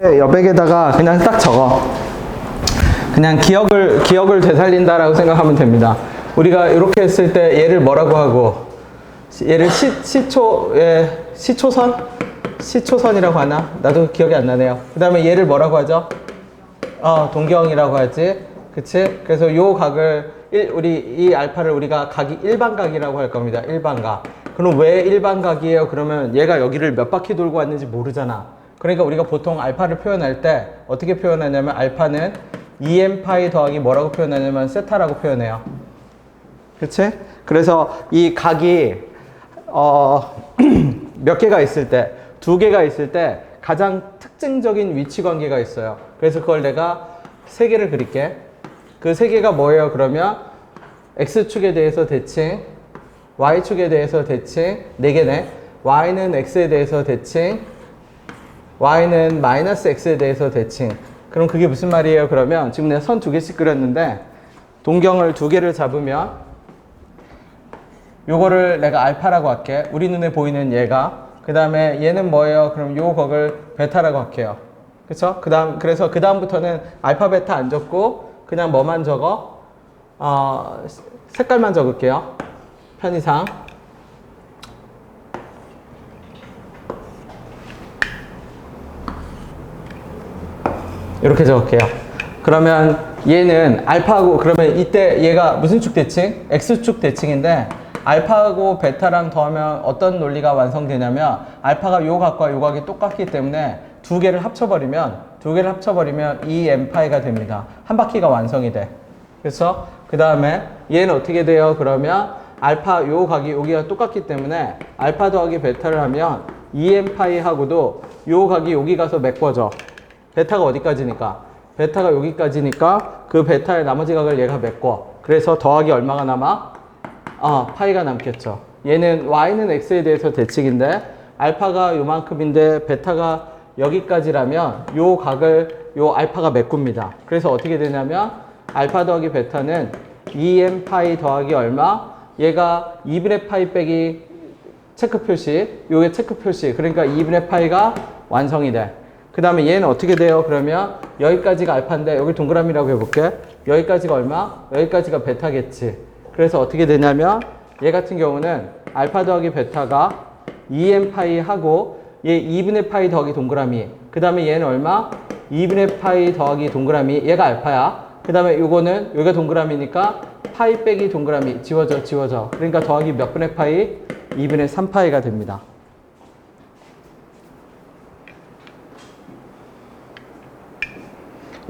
여백에다가 그냥 딱 적어. 그냥 기억을 되살린다라고 생각하면 됩니다. 우리가 이렇게 했을 때 얘를 뭐라고 하고, 얘를 시초선이라고 하나? 나도 기억이 안 나네요. 그 다음에 얘를 뭐라고 하죠? 동경이라고 하지. 그치? 그래서 요 각을, 우리 이 알파를 우리가 각이 일반각이라고 할 겁니다. 일반각. 그럼 왜 일반각이에요? 그러면 얘가 여기를 몇 바퀴 돌고 왔는지 모르잖아. 그러니까 우리가 보통 알파를 표현할 때 어떻게 표현하냐면 알파는 2n파이 더하기 뭐라고 표현하냐면 세타라고 표현해요. 그치? 그래서 이 각이 몇 개가 있을 때, 2개가 있을 때 가장 특징적인 위치 관계가 있어요. 그래서 그걸 내가 3개를 그릴게. 그 3개가 뭐예요? 그러면 x축에 대해서 대칭, y축에 대해서 대칭, 4개네. y는 x에 대해서 대칭, y는 마이너스 x에 대해서 대칭. 그럼 그게 무슨 말이에요? 그러면 지금 내가 선 2개씩 그렸는데 동경을 2개를 잡으면 요거를 내가 알파라고 할게. 우리 눈에 보이는 얘가. 그 다음에 얘는 뭐예요? 그럼 요 거를 베타라고 할게요. 그쵸? 그래서 그 다음부터는 알파 베타 안 적고 그냥 뭐만 적어? 색깔만 적을게요. 편의상. 이렇게 적을게요. 그러면 얘는 알파하고, 그러면 이때 얘가 무슨 축 대칭? X축 대칭인데 알파하고 베타랑 더하면 어떤 논리가 완성되냐면 알파가 요 각과 요 각이 똑같기 때문에 2개를 합쳐버리면 2n파이가 됩니다. 한 바퀴가 완성이 돼. 그래서 그 다음에 얘는 어떻게 돼요? 그러면 알파 요 각이 여기가 똑같기 때문에 알파 더하기 베타를 하면 2n파이하고도 요 각이 여기 가서 메꿔져. 베타가 어디까지니까? 베타가 여기까지니까 그 베타의 나머지 각을 얘가 메꿔. 그래서 더하기 얼마가 남아? 파이가 남겠죠. 얘는 y는 x에 대해서 대칭인데 알파가 요만큼인데 베타가 여기까지라면 요 각을 요 알파가 메꿉니다. 그래서 어떻게 되냐면 알파 더하기 베타는 2n 파이 더하기 얼마? 얘가 2분의 파이 빼기 체크 표시, 요게 체크 표시. 그러니까 2분의 파이가 완성이 돼. 그 다음에 얘는 어떻게 돼요? 그러면 여기까지가 알파인데 여기 동그라미라고 해볼게. 여기까지가 얼마? 여기까지가 베타겠지. 그래서 어떻게 되냐면 얘 같은 경우는 알파 더하기 베타가 2n 파이 하고 얘 2분의 파이 더하기 동그라미. 그 다음에 얘는 얼마? 2분의 파이 더하기 동그라미. 얘가 알파야. 그 다음에 요거는 여기가 동그라미니까 파이 빼기 동그라미. 지워져. 그러니까 더하기 몇 분의 파이? 2분의 3파이가 됩니다.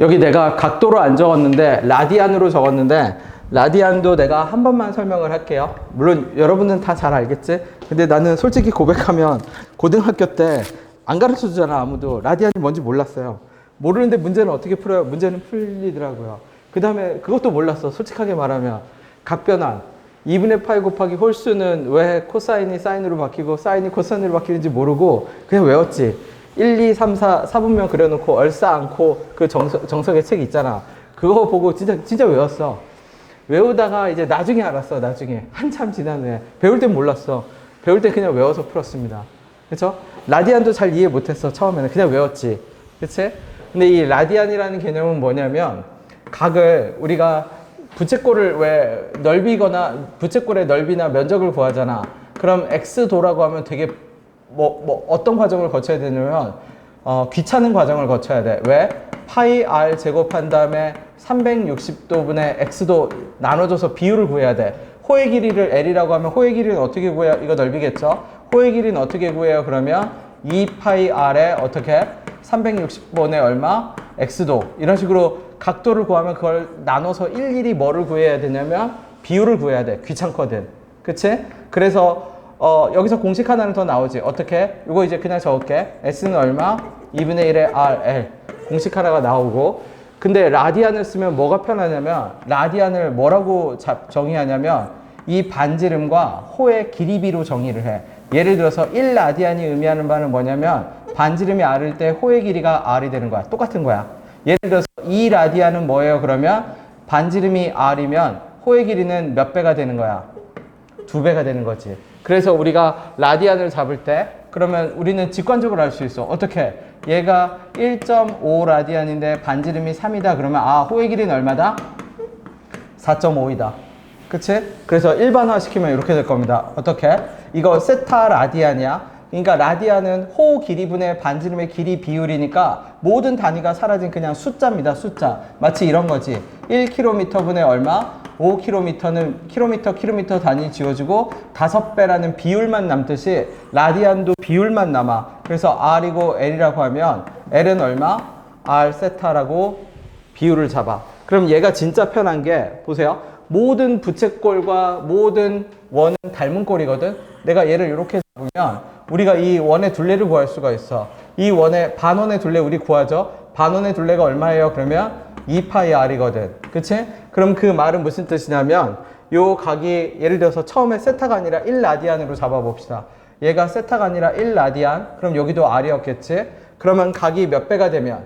여기 내가 각도로 안 적었는데 라디안으로 적었는데 라디안도 내가 한 번만 설명을 할게요. 물론 여러분은 다 잘 알겠지? 근데 나는 솔직히 고백하면 고등학교 때 안 가르쳐 주잖아. 아무도. 라디안이 뭔지 몰랐어요. 모르는데 문제는 어떻게 풀어요? 문제는 풀리더라고요. 그 다음에 그것도 몰랐어. 솔직하게 말하면 각변환 2분의 파이 곱하기 홀수는 왜 코사인이 사인으로 바뀌고 사인이 코사인으로 바뀌는지 모르고 그냥 외웠지. 1, 2, 3, 4분면 그려놓고 얼싸 않고 그 정석의 책 있잖아. 그거 보고 진짜 외웠어. 외우다가 이제 나중에 알았어. 나중에 한참 지난 후에. 배울 땐 몰랐어. 배울 때 그냥 외워서 풀었습니다. 그쵸? 라디안도 잘 이해 못했어. 처음에는 그냥 외웠지. 그치? 근데 이 라디안이라는 개념은 뭐냐면 각을 우리가 부채꼴을 왜 넓이거나 부채꼴의 넓이나 면적을 구하잖아. 그럼 x도라고 하면 되게 어떤 과정을 거쳐야 되냐면 귀찮은 과정을 거쳐야 돼. 왜? 파이 r 제곱한 다음에 360도분의 x도 나눠줘서 비율을 구해야 돼. 호의 길이를 L이라고 하면 호의 길이는 어떻게 구해요? 이거 넓이겠죠? 호의 길이는 어떻게 구해요? 그러면 2파이 r에 어떻게? 360번에 얼마? x도. 이런 식으로 각도를 구하면 그걸 나눠서 일일이 뭐를 구해야 되냐면 비율을 구해야 돼. 귀찮거든. 그치? 그래서 여기서 공식 하나는 더 나오지. 어떻게? 이거 이제 그냥 적을게. S는 얼마? 2분의 1의 RL. 공식 하나가 나오고. 근데 라디안을 쓰면 뭐가 편하냐면 라디안을 뭐라고 정의하냐면 이 반지름과 호의 길이비로 정의를 해. 예를 들어서 1라디안이 의미하는 바는 뭐냐면 반지름이 R일 때 호의 길이가 R이 되는 거야. 똑같은 거야. 예를 들어서 2라디안은 뭐예요? 그러면 반지름이 R이면 호의 길이는 몇 배가 되는 거야? 2배가 되는 거지. 그래서 우리가 라디안을 잡을 때 그러면 우리는 직관적으로 알 수 있어. 어떻게? 얘가 1.5 라디안인데 반지름이 3이다. 그러면 호의 길이는 얼마다? 4.5이다. 그치? 그래서 일반화 시키면 이렇게 될 겁니다. 어떻게? 이거 세타 라디안이야. 그러니까 라디안은 호 길이분의 반지름의 길이 비율이니까 모든 단위가 사라진 그냥 숫자입니다. 숫자. 마치 이런 거지. 1km분의 얼마? 5km는 킬로미터 단위 지워지고 5배라는 비율만 남듯이 라디안도 비율만 남아. 그래서 R이고 L이라고 하면 L은 얼마? R 세타라고 비율을 잡아. 그럼 얘가 진짜 편한 게 보세요. 모든 부채꼴과 모든 원은 닮은 꼴이거든. 내가 얘를 이렇게 잡으면 우리가 이 원의 둘레를 구할 수가 있어. 이 원의 반원의 둘레 우리 구하죠. 반원의 둘레가 얼마예요? 그러면 2파이 R이거든. 그치? 그럼 그 말은 무슨 뜻이냐면 요 각이 예를 들어서 처음에 세타가 아니라 1라디안으로 잡아봅시다. 얘가 세타가 아니라 1라디안. 그럼 여기도 R이었겠지? 그러면 각이 몇 배가 되면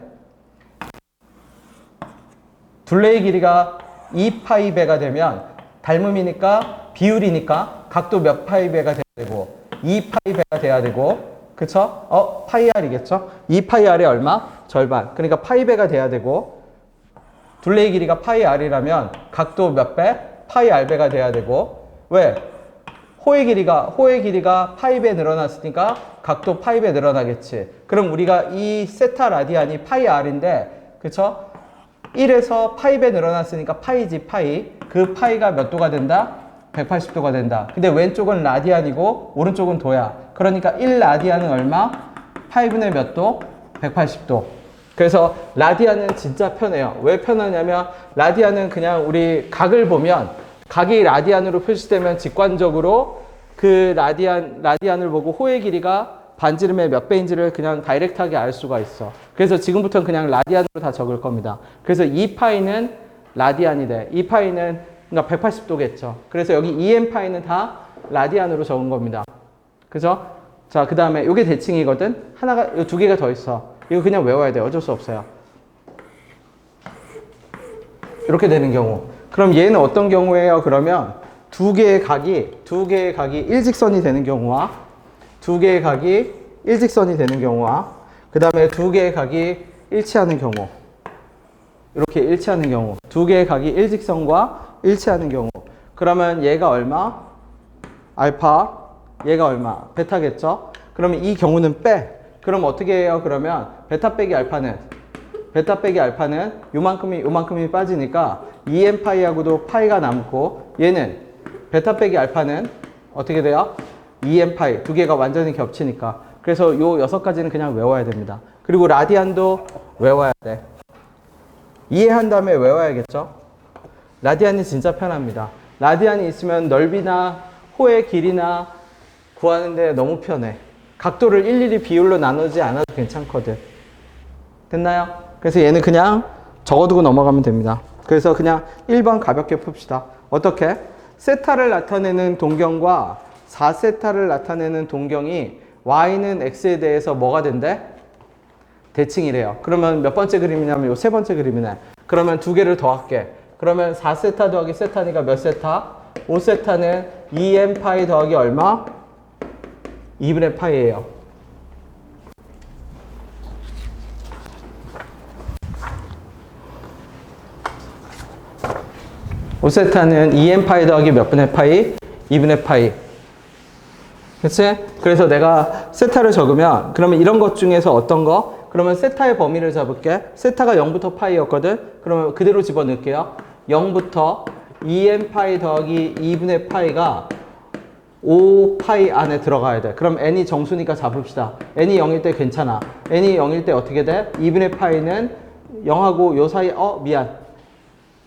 둘레의 길이가 2파이 배가 되면 닮음이니까 비율이니까 각도 몇 파이 배가 돼야 되고 2파이 배가 돼야 되고 그쵸? 파이 R이겠죠? 2파이 R이 얼마? 절반. 그러니까 파이 배가 돼야 되고 둘레의 길이가 파이 R이라면 각도 몇 배? 파이 R배가 돼야 되고 왜? 호의 길이가 파이 배 늘어났으니까 각도 파이 배 늘어나겠지. 그럼 우리가 이 세타 라디안이 파이 R인데 그쵸? 1에서 파이 배 늘어났으니까 파이지 파이. 그 파이가 몇 도가 된다? 180도가 된다. 근데 왼쪽은 라디안이고 오른쪽은 도야. 그러니까 1라디안은 얼마? 파이분의 몇 도? 180도. 그래서 라디안은 진짜 편해요. 왜 편하냐면 라디안은 그냥 우리 각을 보면 각이 라디안으로 표시되면 직관적으로 그 라디안을 보고 호의 길이가 반지름의 몇 배인지를 그냥 다이렉트하게 알 수가 있어. 그래서 지금부터는 그냥 라디안으로 다 적을 겁니다. 그래서 2파이는 라디안이 돼. 2파이는 그러니까 180도겠죠. 그래서 여기 2n파이는 다 라디안으로 적은 겁니다. 그죠? 자, 그 다음에 이게 대칭이거든. 하나가, 두 개가 더 있어. 이거 그냥 외워야 돼. 어쩔 수 없어요. 이렇게 되는 경우. 그럼 얘는 어떤 경우예요? 그러면 두 개의 각이 일직선이 되는 경우와 두 개의 각이 일직선이 되는 경우와 그 다음에 두 개의 각이 일치하는 경우. 이렇게 일치하는 경우. 두 개의 각이 일직선과 일치하는 경우. 그러면 얘가 얼마? 알파. 얘가 얼마? 베타겠죠? 그러면 이 경우는 빼. 그럼 어떻게 해요? 그러면 베타 빼기 알파는 요만큼이 빠지니까 2n파이하고도 파이가 남고 얘는 베타 빼기 알파는 어떻게 돼요? 2n파이. 두 개가 완전히 겹치니까. 그래서 요 6가지는 그냥 외워야 됩니다. 그리고 라디안도 외워야 돼. 이해한 다음에 외워야겠죠? 라디안이 진짜 편합니다. 라디안이 있으면 넓이나 호의 길이나 구하는데 너무 편해. 각도를 일일이 비율로 나누지 않아도 괜찮거든. 됐나요? 그래서 얘는 그냥 적어두고 넘어가면 됩니다. 그래서 그냥 1번 가볍게 풉시다. 어떻게? 세타를 나타내는 동경과 4세타를 나타내는 동경이 y는 x에 대해서 뭐가 된대? 대칭이래요. 그러면 몇 번째 그림이냐면 요 세 번째 그림이네. 그러면 두 개를 더할게. 그러면 4세타 더하기 세타니까 몇 세타? 5세타는 2n 파이 더하기 얼마? 2분의 파이예요. 오세타는 2n 파이 더하기 몇 분의 파이? 2분의 파이. 그치? 그래서 내가 세타를 적으면 그러면 이런 것 중에서 어떤 거? 그러면 세타의 범위를 잡을게. 세타가 0부터 파이였거든? 그러면 그대로 집어넣을게요. 0부터 2n 파이 더하기 2분의 파이가 5파이 안에 들어가야 돼. 그럼 n이 정수니까 잡읍시다. n이 0일 때 괜찮아. n이 0일 때 어떻게 돼? 2분의 파이는 0하고 요 사이 미안.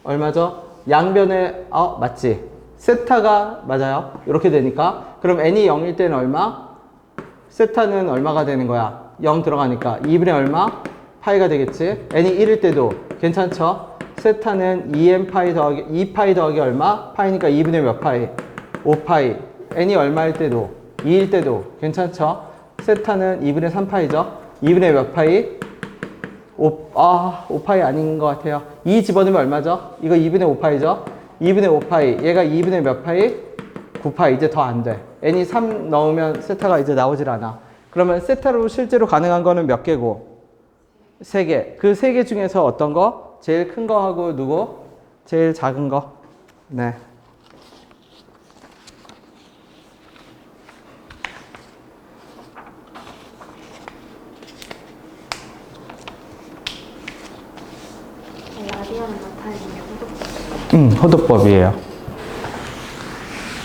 얼마죠? 양변에 맞지? 세타가 맞아요. 이렇게 되니까 그럼 n이 0일 때는 얼마? 세타는 얼마가 되는 거야? 0 들어가니까 2분의 얼마? 파이가 되겠지? n이 1일 때도 괜찮죠? 세타는 2n 파이 더하기 2파이 더하기 얼마? 파이니까 2분의 몇 파이? 5파이. n이 얼마일 때도 2일 때도 괜찮죠? 세타는 2분의 3파이죠? 2분의 몇 파이? 5파이 아닌 것 같아요. 2 집어넣으면 얼마죠? 이거 2분의 5파이죠? 2분의 5파이. 얘가 2분의 몇 파이? 9파이. 이제 더 안 돼. n이 3 넣으면 세타가 이제 나오질 않아. 그러면 세타로 실제로 가능한 거는 몇 개고? 세 개. 그 세 개 중에서 어떤 거? 제일 큰 거 하고 누구? 제일 작은 거. 네. 라디안을 나타내는 호도법. 호도법이에요.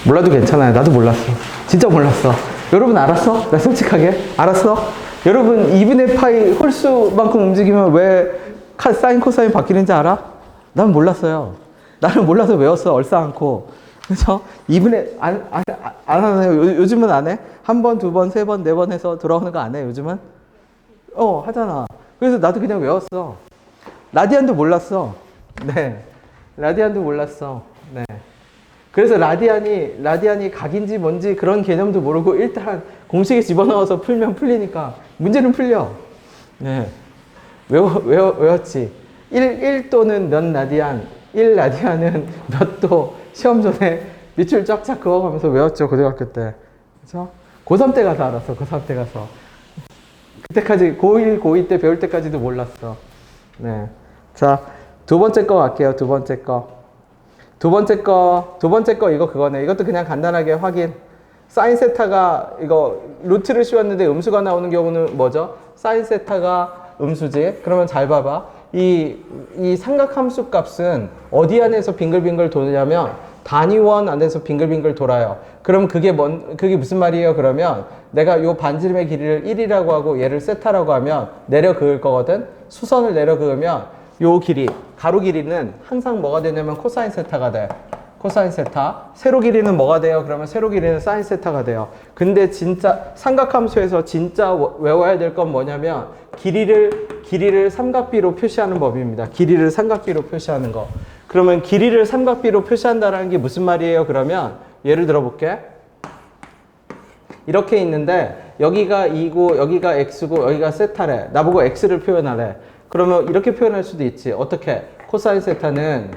몰라도 괜찮아요. 나도 몰랐어. 진짜 몰랐어. 여러분 알았어? 나 솔직하게 알았어? 여러분 2분의 파이 홀수만큼 움직이면 왜 사인 코사인 바뀌는지 알아? 난 몰랐어요. 나는 몰라서 외웠어. 얼싸안고. 그래서 2분의 안 하나요? 요즘은 안 해? 한 번, 두 번, 세 번, 네 번 해서 돌아오는 거 안 해? 요즘은? 하잖아. 그래서 나도 그냥 외웠어. 라디안도 몰랐어. 네. 라디안도 몰랐어. 네. 그래서 라디안이 각인지 뭔지 그런 개념도 모르고 일단 공식에 집어넣어서 풀면 풀리니까 문제는 풀려. 네. 외웠지. 1도는 몇 라디안, 1라디안은 몇 도, 시험 전에 밑줄 쫙쫙 그어가면서 외웠죠, 고등학교 때. 그죠? 고3 때 가서 알았어, 고3 때 가서. 그때까지, 고1, 고2 때 배울 때까지도 몰랐어. 네. 자, 두 번째 거 갈게요, 두 번째 거. 두 번째 거 이거 그거네. 이것도 그냥 간단하게 확인. 사인 세타가 이거 루트를 씌웠는데 음수가 나오는 경우는 뭐죠? 사인 세타가 음수지. 그러면 잘 봐봐. 이 삼각함수 값은 어디 안에서 빙글빙글 도냐면 단위원 안에서 빙글빙글 돌아요. 그럼 그게 무슨 말이에요? 그러면 내가 요 반지름의 길이를 1이라고 하고 얘를 세타라고 하면 내려 그을 거거든. 수선을 내려 그으면 요 길이, 가로 길이는 항상 뭐가 되냐면 코사인 세타가 돼. 코사인 세타. 세로 길이는 뭐가 돼요? 그러면 세로 길이는 사인 세타가 돼요. 근데 진짜 삼각함수에서 진짜 외워야 될 건 뭐냐면 길이를 삼각비로 표시하는 법입니다. 길이를 삼각비로 표시하는 거. 그러면 길이를 삼각비로 표시한다는 게 무슨 말이에요? 그러면 예를 들어 볼게. 이렇게 있는데 여기가 2고 여기가 x고 여기가 세타래. 나보고 x를 표현하래. 그러면 이렇게 표현할 수도 있지. 어떻게? 코사인 세타는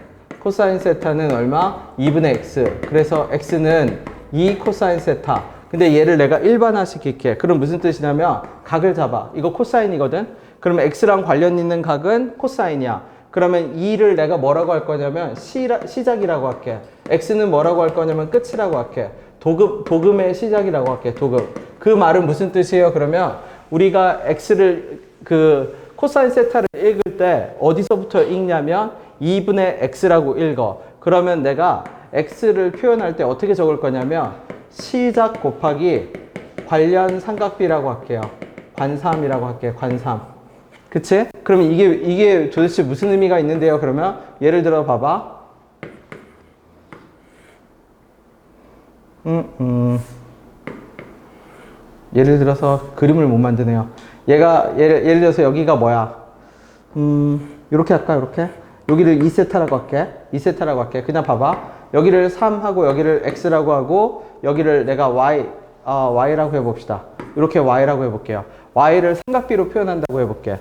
얼마? 2분의 x. 그래서 x는 2 코사인 세타. 근데 얘를 내가 일반화 시킬게. 그럼 무슨 뜻이냐면 각을 잡아. 이거 코사인이거든. 그러면 x랑 관련 있는 각은 코사인이야. 그러면 2를 내가 뭐라고 할 거냐면 시작이라고 할게. x는 뭐라고 할 거냐면 끝이라고 할게. 도금의 시작이라고 할게. 도금. 그 말은 무슨 뜻이에요? 그러면 우리가 x를 코사인 세타를 읽을 때 어디서부터 읽냐면 2분의 x라고 읽어. 그러면 내가 x를 표현할 때 어떻게 적을 거냐면 시작 곱하기 관련 삼각비라고 할게요. 관삼이라고 할게요. 관삼. 그치? 그러면 이게 도대체 무슨 의미가 있는데요? 그러면 예를 들어 봐봐. 예를 들어서 그림을 못 만드네요. 예를 들어서 여기가 뭐야? 요렇게 할까? 요렇게? 여기를 2세타라고 할게. 2세타라고 할게. 그냥 봐봐. 여기를 3하고 여기를 x라고 하고 여기를 내가 y라고 해봅시다. 이렇게 y라고 해볼게요. y를 삼각비로 표현한다고 해볼게.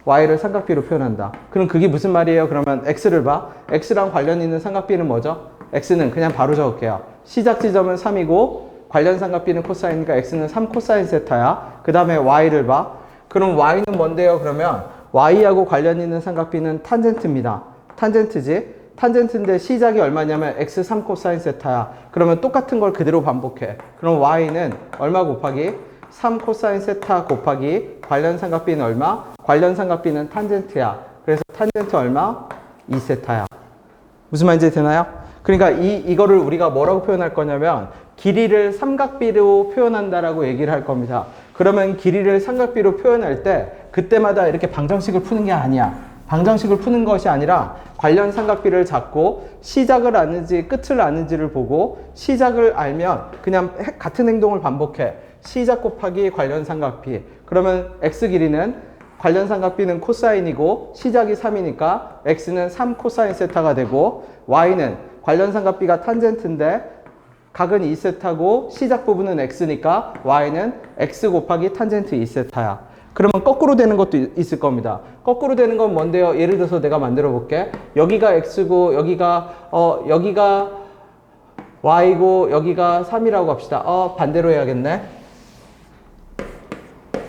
y를 삼각비로 표현한다. 그럼 그게 무슨 말이에요? 그러면 x를 봐. x랑 관련 있는 삼각비는 뭐죠? x는 그냥 바로 적을게요. 시작 지점은 3이고 관련 삼각비는 코사인이니까 x는 3 코사인 세타야. 그 다음에 y를 봐. 그럼 y는 뭔데요? 그러면 y하고 관련 있는 삼각비는 탄젠트입니다. 탄젠트지? 탄젠트인데 시작이 얼마냐면 x 3 코사인 세타야. 그러면 똑같은 걸 그대로 반복해. 그럼 y는 얼마 곱하기 3 코사인 세타 곱하기 관련 삼각비는 얼마? 관련 삼각비는 탄젠트야. 그래서 탄젠트 얼마? 2세타야. 무슨 말인지 되나요? 그러니까 이거를 우리가 뭐라고 표현할 거냐면 길이를 삼각비로 표현한다라고 얘기를 할 겁니다. 그러면 길이를 삼각비로 표현할 때 그때마다 이렇게 방정식을 푸는 게 아니야. 방정식을 푸는 것이 아니라 관련 삼각비를 잡고 시작을 아는지 끝을 아는지를 보고 시작을 알면 그냥 같은 행동을 반복해. 시작 곱하기 관련 삼각비. 그러면 x 길이는 관련 삼각비는 코사인이고 시작이 3이니까 x는 3 코사인 세타가 되고 y는 관련 삼각비가 탄젠트인데 각은 2세타고 시작 부분은 x니까 y는 x 곱하기 탄젠트 2세타야. 그러면 거꾸로 되는 것도 있을 겁니다. 거꾸로 되는 건 뭔데요? 예를 들어서 내가 만들어 볼게. 여기가 x고 여기가 y고 여기가 3이라고 합시다. 반대로 해야겠네.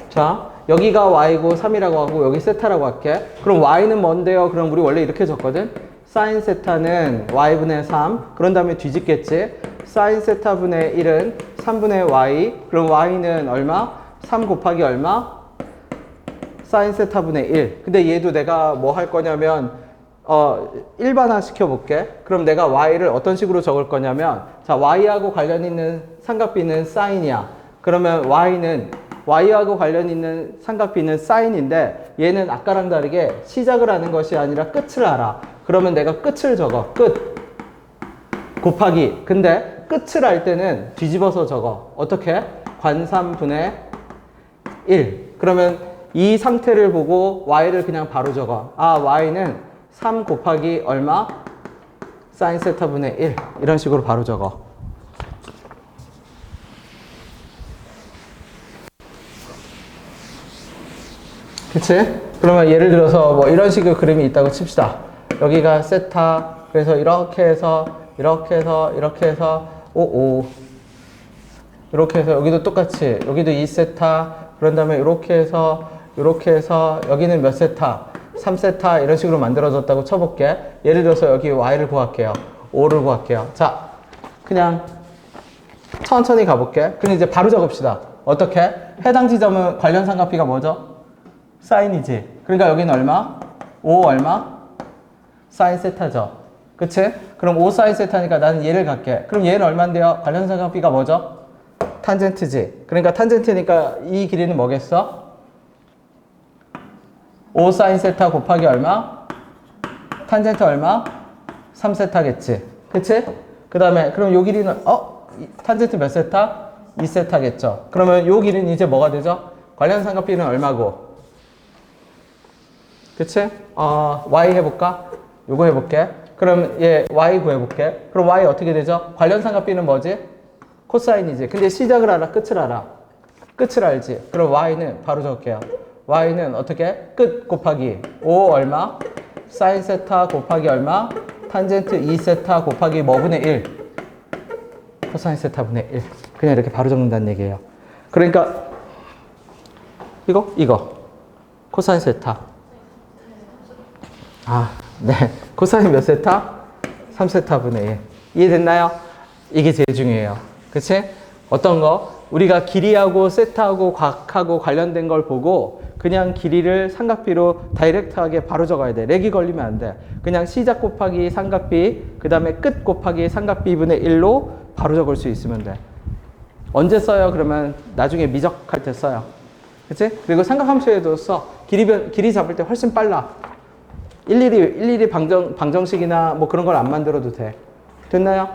자, 여기가 y고 3이라고 하고 여기 세타라고 할게. 그럼 y는 뭔데요? 그럼 우리 원래 이렇게 적거든. 사인 세타는 y분의 3. 그런 다음에 뒤집겠지. 사인 세타분의 1은 3분의 y. 그럼 y는 얼마? 3 곱하기 얼마? 사인 세타분의 1. 근데 얘도 내가 뭐 할 거냐면 일반화 시켜볼게. 그럼 내가 y를 어떤 식으로 적을 거냐면 자 y하고 관련 있는 삼각비는 사인이야. 그러면 y하고 관련 있는 삼각비는 사인인데 얘는 아까랑 다르게 시작을 하는 것이 아니라 끝을 알아. 그러면 내가 끝을 적어. 끝 곱하기. 근데 끝을 알 때는 뒤집어서 적어. 어떻게? 관삼분의 1. 그러면 이 상태를 보고 y를 그냥 바로 적어. 아 y는 3 곱하기 얼마? 사인 세타분의 1. 이런 식으로 바로 적어. 그치? 그러면 예를 들어서 뭐 이런 식의 그림이 있다고 칩시다. 여기가 세타. 그래서 이렇게 해서 오. 이렇게 해서 여기도 똑같이 여기도 2세타. 그런 다음에 이렇게 해서 여기는 몇 세타? 3세타 이런 식으로 만들어졌다고 쳐볼게. 예를 들어서 여기 y를 구할게요. 5를 구할게요. 자, 그냥 천천히 가볼게. 그럼 이제 바로 적읍시다. 어떻게? 해당 지점은 관련 삼각비가 뭐죠? 사인이지. 그러니까 여기는 얼마? 5 얼마? 사인 세타죠. 그치? 그럼 5 사인 세타니까 나는 얘를 갈게. 그럼 얘는 얼마인데요? 관련 삼각비가 뭐죠? 탄젠트지. 그러니까 탄젠트니까 이 길이는 뭐겠어? 5 사인 세타 곱하기 얼마? 탄젠트 얼마? 3세타겠지. 그치? 그 다음에 그럼 요 길이는 탄젠트 몇 세타? 2세타겠죠. 그러면 요 길이는 이제 뭐가 되죠? 관련 삼각비는 얼마고? 그치? y 해볼까? 요거 해볼게. 그럼 얘 y 구해볼게. 그럼 y 어떻게 되죠? 관련 삼각비는 뭐지? 코사인이지. 근데 시작을 알아? 끝을 알아? 끝을 알지? 그럼 y는 바로 적을게요. y는 어떻게? 끝 곱하기 5 얼마? 사인 세타 곱하기 얼마? 탄젠트 2세타 곱하기 뭐분의 1? 코사인 세타분의 1. 그냥 이렇게 바로 적는다는 얘기예요. 그러니까 이거 코사인 세타. 네. 코사인 몇 세타? 3세타분의 1. 이해됐나요? 이게 제일 중요해요. 그치? 어떤 거? 우리가 길이하고 세타하고 곽하고 관련된 걸 보고 그냥 길이를 삼각비로 다이렉트하게 바로 적어야 돼. 렉이 걸리면 안 돼. 그냥 시작 곱하기 삼각비, 그 다음에 끝 곱하기 삼각비분의 1로 바로 적을 수 있으면 돼. 언제 써요? 그러면 나중에 미적할 때 써요. 그치? 그리고 삼각함수에도 써. 길이 잡을 때 훨씬 빨라. 일일이 방정식이나 뭐 그런 걸 안 만들어도 돼. 됐나요?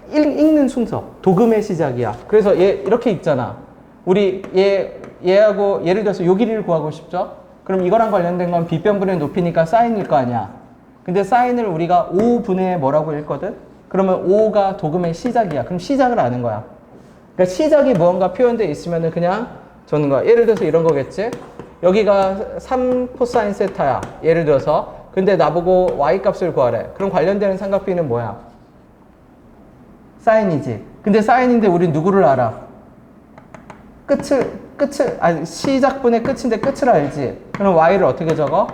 읽는 순서. 도금의 시작이야. 그래서 얘 이렇게 읽잖아. 우리 얘하고 예를 들어서 요 길이를 구하고 싶죠? 그럼 이거랑 관련된 건 빗변분의 높이니까 사인일 거 아니야. 근데 사인을 우리가 5분의 뭐라고 읽거든? 그러면 5가 도금의 시작이야. 그럼 시작을 아는 거야. 그러니까 시작이 무언가 표현되어 있으면은 그냥 적는 거야. 예를 들어서 이런 거겠지? 여기가 3 코사인 세타야. 예를 들어서. 근데 나보고 y 값을 구하래. 그럼 관련되는 삼각비는 뭐야? 사인이지. 근데 사인인데 우린 누구를 알아? 시작분의 끝인데 끝을 알지. 그럼 y를 어떻게 적어?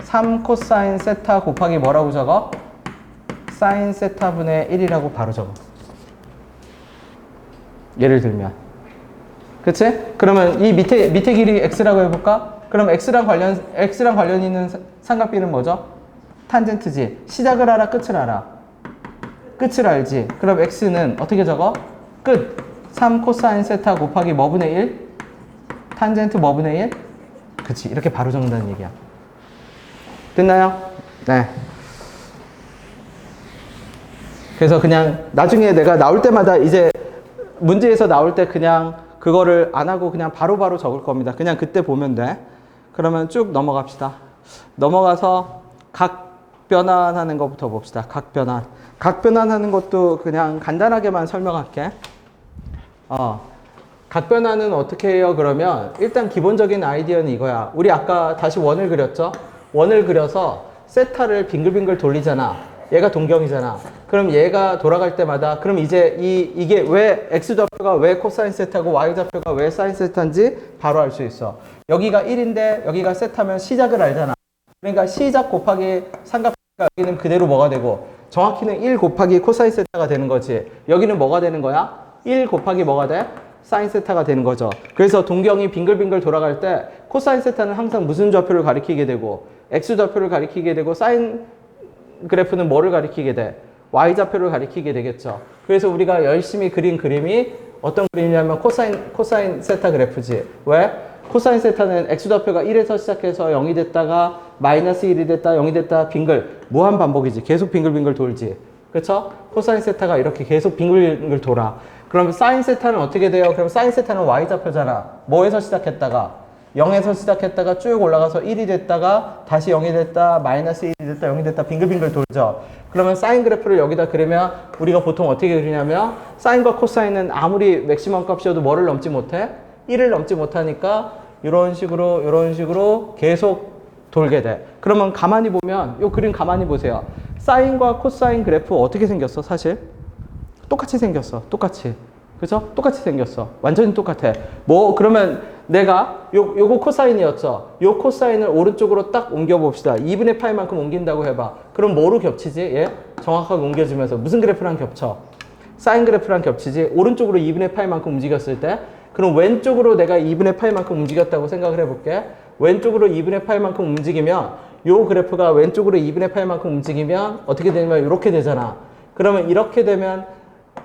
3 코사인 세타 곱하기 뭐라고 적어? 사인 세타분의 1이라고 바로 적어. 예를 들면. 그치? 그러면 이 밑에 길이 x라고 해볼까? 그럼 x랑 관련 있는 삼각비는 뭐죠? 탄젠트지. 시작을 알아? 끝을 알아? 끝을 알지. 그럼 x는 어떻게 적어? 끝. 3 코사인 세타 곱하기 뭐분의 1? 탄젠트 뭐분의 1? 그치. 이렇게 바로 적는다는 얘기야. 됐나요? 네. 그래서 그냥 나중에 내가 나올 때마다 이제 문제에서 나올 때 그냥 그거를 안 하고 그냥 바로바로 적을 겁니다. 그냥 그때 보면 돼. 그러면 쭉 넘어갑시다. 넘어가서 각변환하는 것부터 봅시다. 각변환. 각변환하는 것도 그냥 간단하게만 설명할게. 각변환은 어떻게 해요? 그러면 일단 기본적인 아이디어는 이거야. 우리 아까 다시 원을 그렸죠? 원을 그려서 세타를 빙글빙글 돌리잖아. 얘가 동경이잖아. 그럼 얘가 돌아갈 때마다 그럼 이제 이게 왜 x좌표가 왜 코사인 세타고 y좌표가 왜 사인 세타인지 바로 알 수 있어. 여기가 1인데 여기가 세타면 시작을 알잖아. 그러니까 시작 곱하기 삼각형이니까 여기는 그대로 뭐가 되고 정확히는 1 곱하기 코사인 세타가 되는 거지. 여기는 뭐가 되는 거야? 1 곱하기 뭐가 돼? 사인 세타가 되는 거죠. 그래서 동경이 빙글빙글 돌아갈 때 코사인 세타는 항상 무슨 좌표를 가리키게 되고 x좌표를 가리키게 되고 사인 그래프는 뭐를 가리키게 돼? y좌표를 가리키게 되겠죠. 그래서 우리가 열심히 그린 그림이 어떤 그림이냐면 코사인 세타 그래프지. 왜? 코사인 세타는 x좌표가 1에서 시작해서 0이 됐다가 마이너스 1이 됐다 0이 됐다 빙글 무한 반복이지. 계속 빙글빙글 돌지. 그렇죠? 코사인 세타가 이렇게 계속 빙글빙글 돌아. 그럼 사인 세타는 어떻게 돼요? 그럼 사인 세타는 y좌표잖아. 뭐에서 시작했다가 0에서 시작했다가 쭉 올라가서 1이 됐다가 다시 0이 됐다 마이너스 1이 됐다 0이 됐다 빙글빙글 돌죠. 그러면 사인 그래프를 여기다 그리면 우리가 보통 어떻게 그리냐면 사인과 코사인은 아무리 맥시멈 값이어도 뭐를 넘지 못해? 1을 넘지 못하니까 이런 식으로 계속 돌게 돼. 그러면 가만히 보면 이 그림 가만히 보세요. 사인과 코사인 그래프 어떻게 생겼어? 사실 똑같이 생겼어. 똑같이. 그죠? 똑같이 생겼어. 완전히 똑같아. 뭐 그러면 내가 요거 코사인이었죠. 요 코사인을 오른쪽으로 딱 옮겨봅시다. 2분의 파이만큼 옮긴다고 해봐. 그럼 뭐로 겹치지? 예? 정확하게 옮겨주면서 무슨 그래프랑 겹쳐? 사인 그래프랑 겹치지. 오른쪽으로 2분의 파이만큼 움직였을 때 그럼 왼쪽으로 내가 2분의 파이만큼 움직였다고 생각을 해볼게. 왼쪽으로 2분의 파이만큼 움직이면 요 그래프가 왼쪽으로 2분의 파이만큼 움직이면 어떻게 되냐면 이렇게 되잖아. 그러면 이렇게 되면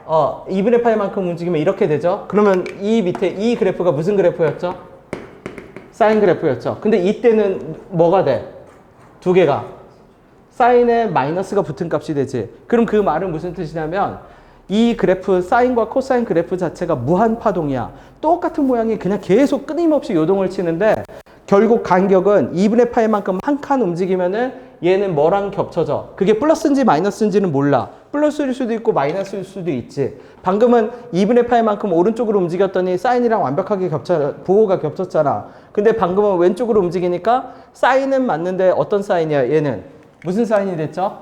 2분의 파이만큼 움직이면 이렇게 되죠. 그러면 이 밑에 이 그래프가 무슨 그래프였죠? 사인 그래프였죠. 근데 이때는 뭐가 돼? 두 개가 사인에 마이너스가 붙은 값이 되지. 그럼 그 말은 무슨 뜻이냐면 이 그래프 사인과 코사인 그래프 자체가 무한 파동이야. 똑같은 모양이 그냥 계속 끊임없이 요동을 치는데 결국 간격은 2분의 파이만큼 한 칸 움직이면은 얘는 뭐랑 겹쳐져? 그게 플러스인지 마이너스인지는 몰라. 플러스일 수도 있고 마이너스일 수도 있지. 방금은 2분의 파이만큼 오른쪽으로 움직였더니 사인이랑 완벽하게 부호가 겹쳤잖아. 근데 방금은 왼쪽으로 움직이니까 사인은 맞는데 어떤 사인이야? 얘는 무슨 사인이 됐죠?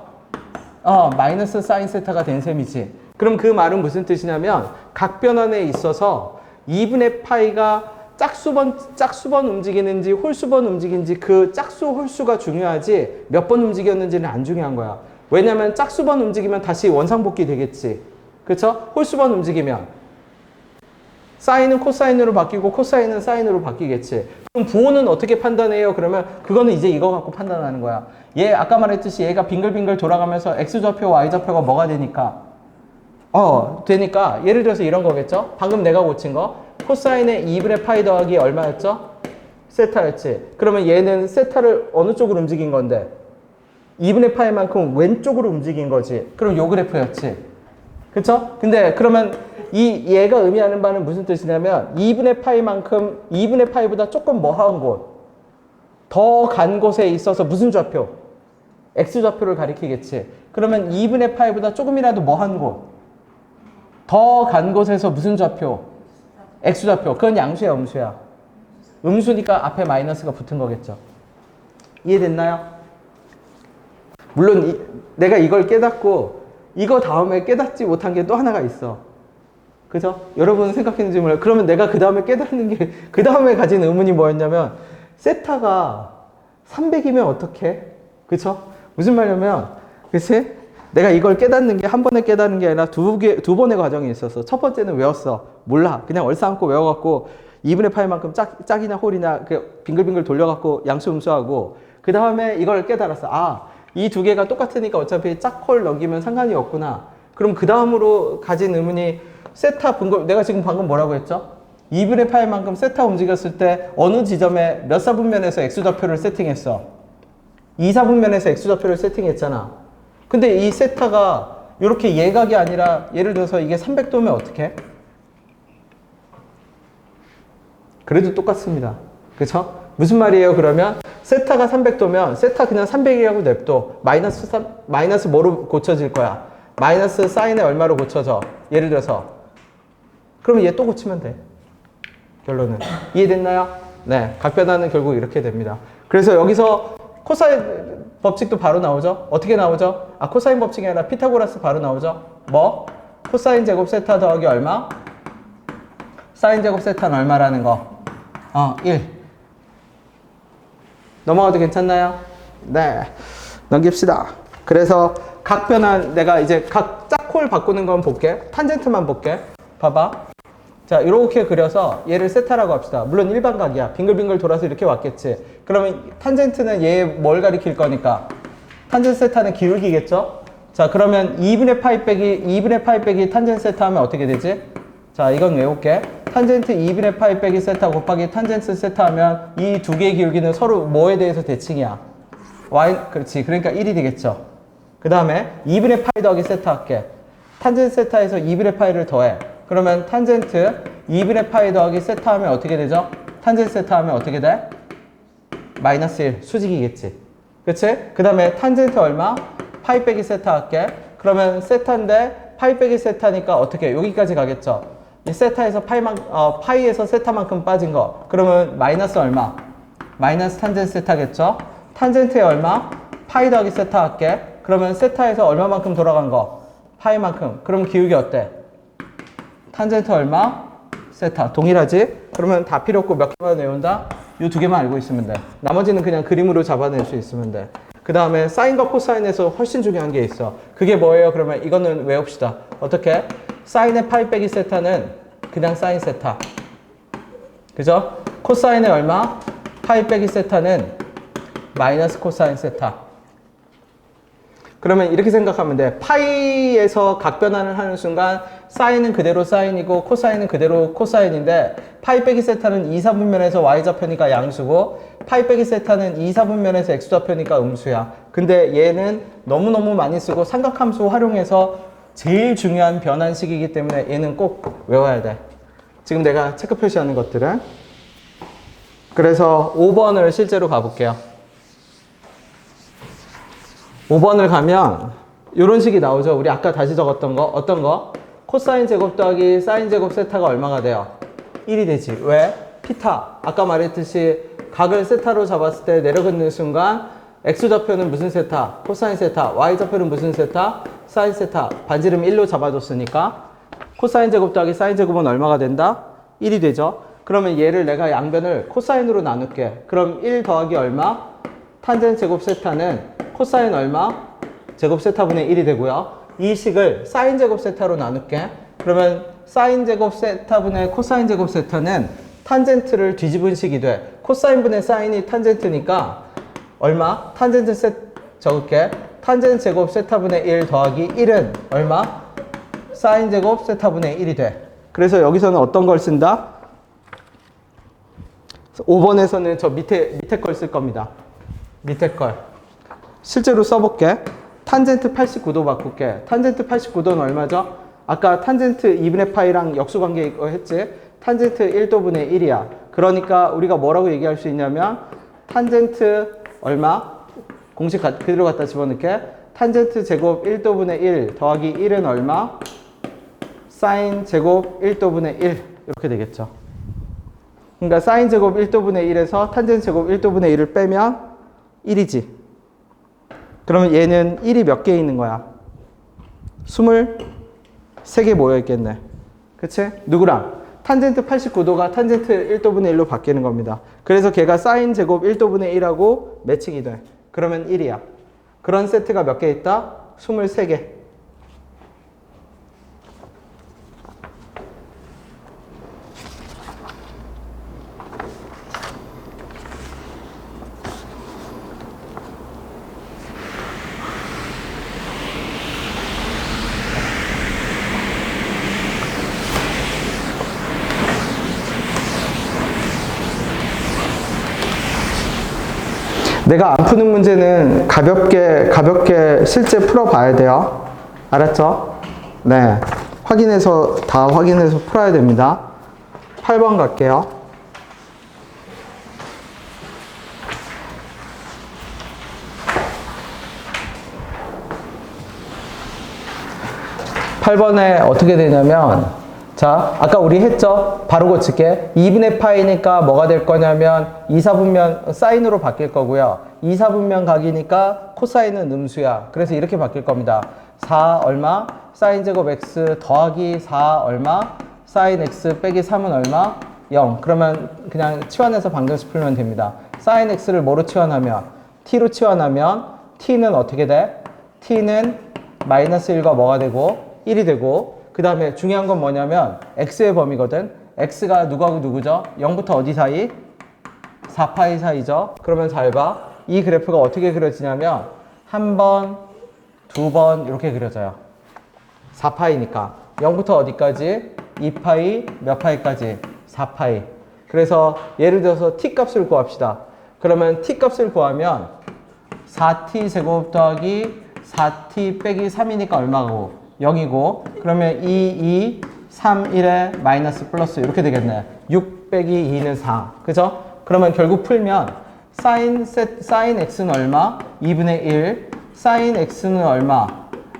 마이너스 사인 세타가 된 셈이지. 그럼 그 말은 무슨 뜻이냐면 각 변환에 있어서 2분의 파이가 짝수번 움직이는지 홀수번 움직이는지 그 짝수 홀수가 중요하지 몇 번 움직였는지는 안 중요한 거야. 왜냐면 짝수번 움직이면 다시 원상복귀 되겠지. 그렇죠? 홀수번 움직이면 사인은 코사인으로 바뀌고 코사인은 사인으로 바뀌겠지. 그럼 부호는 어떻게 판단해요? 그러면 그거는 이제 이거 갖고 판단하는 거야. 얘 아까 말했듯이 얘가 빙글빙글 돌아가면서 x좌표 y좌표가 뭐가 되니까 되니까 예를 들어서 이런 거겠죠? 방금 내가 고친 거 코사인의 2분의 파이 더하기 얼마였죠? 세타였지. 그러면 얘는 세타를 어느 쪽으로 움직인 건데 2분의 파이만큼 왼쪽으로 움직인 거지. 그럼 요 그래프였지. 그쵸? 근데 그러면 얘가 의미하는 바는 무슨 뜻이냐면 2분의 파이만큼 2분의 파이보다 조금 뭐한 곳 더 간 곳에 있어서 무슨 좌표? x좌표를 가리키겠지. 그러면 2분의 파이보다 조금이라도 뭐한 곳 더 간 곳에서 무슨 좌표? x좌표. 그건 양수야, 음수야? 음수니까 앞에 마이너스가 붙은 거겠죠. 이해됐나요? 물론 내가 이걸 깨닫고 이거 다음에 깨닫지 못한 게 또 하나가 있어. 그죠? 여러분 생각했는지 몰라요. 그러면 내가 그 다음에 깨닫는 게 그 다음에 가진 의문이 뭐였냐면 세타가 300이면 어떡해? 그쵸? 무슨 말이냐면 그치? 내가 이걸 깨닫는 게 한 번에 깨닫는 게 아니라 두 번의 과정이 있었어. 첫 번째는 외웠어. 몰라. 그냥 얼싸안고 외워갖고 2분의 파이만큼 짝이나 홀이나 빙글빙글 돌려갖고 양수 음수하고 그 다음에 이걸 깨달았어. 이 두 개가 똑같으니까 어차피 짝 홀 넘기면 상관이 없구나. 그럼 그 다음으로 가진 의문이 세타 분걸 내가 지금 방금 뭐라고 했죠? 2분의 파이만큼 세타 움직였을 때 어느 지점에 몇 사분면에서 x좌표를 세팅했어? 2사분면에서 x좌표를 세팅했잖아. 근데 이 세타가 이렇게 예각이 아니라 예를 들어서 이게 300도면 어떻게? 그래도 똑같습니다. 그쵸? 무슨 말이에요? 그러면 세타가 300도면 세타 그냥 300이라고 냅둬. 마이너스 뭐로 고쳐질 거야? 마이너스 사인에 얼마로 고쳐져? 예를 들어서 그러면 얘 또 고치면 돼. 결론은. 이해됐나요? 네. 각 변화는 결국 이렇게 됩니다. 그래서 여기서 코사인 법칙도 바로 나오죠? 어떻게 나오죠? 아, 코사인 법칙이 아니라 피타고라스 바로 나오죠? 뭐? 코사인 제곱 세타 더하기 얼마? 사인 제곱 세타는 얼마라는 거? 1. 넘어가도 괜찮나요? 네. 넘깁시다. 그래서 각 변환, 내가 이제 각 짝콜 바꾸는 건 볼게. 탄젠트만 볼게. 봐봐. 자, 이렇게 그려서 얘를 세타라고 합시다. 물론 일반각이야. 빙글빙글 돌아서 이렇게 왔겠지. 그러면 탄젠트는 얘 뭘 가리킬 거니까? 탄젠트 세타는 기울기겠죠? 자, 그러면 2분의 파이 빼기 탄젠트 세타 하면 어떻게 되지? 자, 이건 외울게. 탄젠트 2분의 파이 빼기 세타 곱하기 탄젠트 세타 하면 이 두 개의 기울기는 서로 뭐에 대해서 대칭이야? y, 그렇지. 그러니까 1이 되겠죠. 그 다음에 2분의 파이 더하기 세타 할게. 탄젠트 세타에서 2분의 파이를 더해. 그러면 탄젠트 2분의 파이 더하기 세타 하면 어떻게 되죠? 탄젠트 세타 하면 어떻게 돼? 마이너스 1. 수직이겠지. 그치? 그 다음에 탄젠트 얼마? 파이 빼기 세타 할게. 그러면 세타인데 파이 빼기 세타니까 어떻게? 여기까지 가겠죠? 이 세타에서 파이에서 세타만큼 빠진 거. 그러면 마이너스 얼마? 마이너스 탄젠트 세타겠죠? 탄젠트에 얼마? 파이 더하기 세타 할게. 그러면 세타에서 얼마만큼 돌아간 거? 파이만큼. 그럼 기울기 어때? 탄젠트 얼마? 세타. 동일하지? 그러면 다 필요 없고 몇 개만 외운다? 이 두 개만 알고 있으면 돼. 나머지는 그냥 그림으로 잡아낼 수 있으면 돼. 그 다음에 사인과 코사인에서 훨씬 중요한 게 있어. 그게 뭐예요? 그러면 이거는 외웁시다. 어떻게? 사인의 파이 빼기 세타는 그냥 사인 세타. 그죠? 코사인의 얼마? 파이 빼기 세타는 마이너스 코사인 세타. 그러면 이렇게 생각하면 돼. 파이에서 각 변환을 하는 순간 사인은 그대로 사인이고 코사인은 그대로 코사인인데 파이 빼기 세타는 2, 4분면에서 y좌표니까 양수고 파이 빼기 세타는 2, 4분면에서 x좌표니까 음수야. 근데 얘는 너무너무 많이 쓰고 삼각함수 활용해서 제일 중요한 변환식이기 때문에 얘는 꼭 외워야 돼. 지금 내가 체크 표시하는 것들은. 그래서 5번을 실제로 가볼게요. 5번을 가면 이런 식이 나오죠. 우리 아까 다시 적었던 거. 어떤 거? 코사인 제곱 더하기 사인 제곱 세타가 얼마가 돼요? 1이 되지. 왜? 피타. 아까 말했듯이 각을 세타로 잡았을 때 내려긋는 순간 x좌표는 무슨 세타? 코사인 세타. y좌표는 무슨 세타? 사인 세타. 반지름 1로 잡아줬으니까 코사인 제곱 더하기 사인 제곱은 얼마가 된다? 1이 되죠. 그러면 얘를 내가 양변을 코사인으로 나눌게. 그럼 1 더하기 얼마? 탄젠트 제곱 세타는 코사인 얼마? 제곱 세타분의 1이 되고요. 이 식을 사인 제곱 세타로 나눌게. 그러면 사인 제곱 세타분의 코사인 제곱 세타는 탄젠트를 뒤집은 식이 돼. 코사인분의 사인이 탄젠트니까 얼마? 탄젠트 적을게. 탄젠트 제곱 세타분의 1 더하기 1은 얼마? 사인 제곱 세타분의 1이 돼. 그래서 여기서는 어떤 걸 쓴다? 5번에서는 저 밑에 걸 쓸 겁니다. 밑에 걸. 실제로 써볼게. 탄젠트 89도 바꿀게. 탄젠트 89도는 얼마죠? 아까 탄젠트 2분의 파이랑 역수관계 이거 했지? 탄젠트 1도분의 1이야. 그러니까 우리가 뭐라고 얘기할 수 있냐면 탄젠트 얼마? 공식 그대로 갖다 집어넣게. 탄젠트 제곱 1도분의 1 더하기 1은 얼마? 사인 제곱 1도분의 1 이렇게 되겠죠. 그러니까 사인 제곱 1도분의 1에서 탄젠트 제곱 1도분의 1을 빼면 1이지. 그러면 얘는 1이 몇 개 있는 거야? 23개 모여 있겠네. 그치? 누구랑? 탄젠트 89도가 탄젠트 1도분의 1로 바뀌는 겁니다. 그래서 걔가 사인 제곱 1도분의 1하고 매칭이 돼. 그러면 1이야. 그런 세트가 몇 개 있다? 23개. 내가 안 푸는 문제는 가볍게 실제 풀어봐야 돼요. 알았죠? 네. 다 확인해서 풀어야 됩니다. 8번 갈게요. 8번에 어떻게 되냐면 자, 아까 우리 했죠? 바로 고칠게. 2분의 파이니까 뭐가 될 거냐면 2, 4분면 사인으로 바뀔 거고요. 2, 4분면 각이니까 코사인은 음수야. 그래서 이렇게 바뀔 겁니다. 4 얼마? 사인 제곱 x 더하기 4 얼마? 사인 x 빼기 3은 얼마? 0. 그러면 그냥 치환해서 방정식 풀면 됩니다. 사인 x를 뭐로 치환하면? t로 치환하면 t는 어떻게 돼? t는 마이너스 1과 뭐가 되고? 1이 되고, 그 다음에 중요한 건 뭐냐면 x의 범위거든. x가 누구하고 누구죠? 0부터 어디 사이? 4파이 사이죠. 그러면 잘 봐. 이 그래프가 어떻게 그려지냐면 한 번, 두 번 이렇게 그려져요. 4파이니까 0부터 어디까지? 2파이 몇 파이까지? 4파이. 그래서 예를 들어서 t 값을 구합시다. 그러면 t 값을 구하면 4t 제곱 더하기 4t 빼기 3이니까 얼마고? 0이고, 그러면 2, 3, 1에 마이너스 플러스 이렇게 되겠네. 6 빼기 2는 4. 그죠? 그러면 결국 풀면 사인 x는 얼마? 2분의 1. 사인 x는 얼마?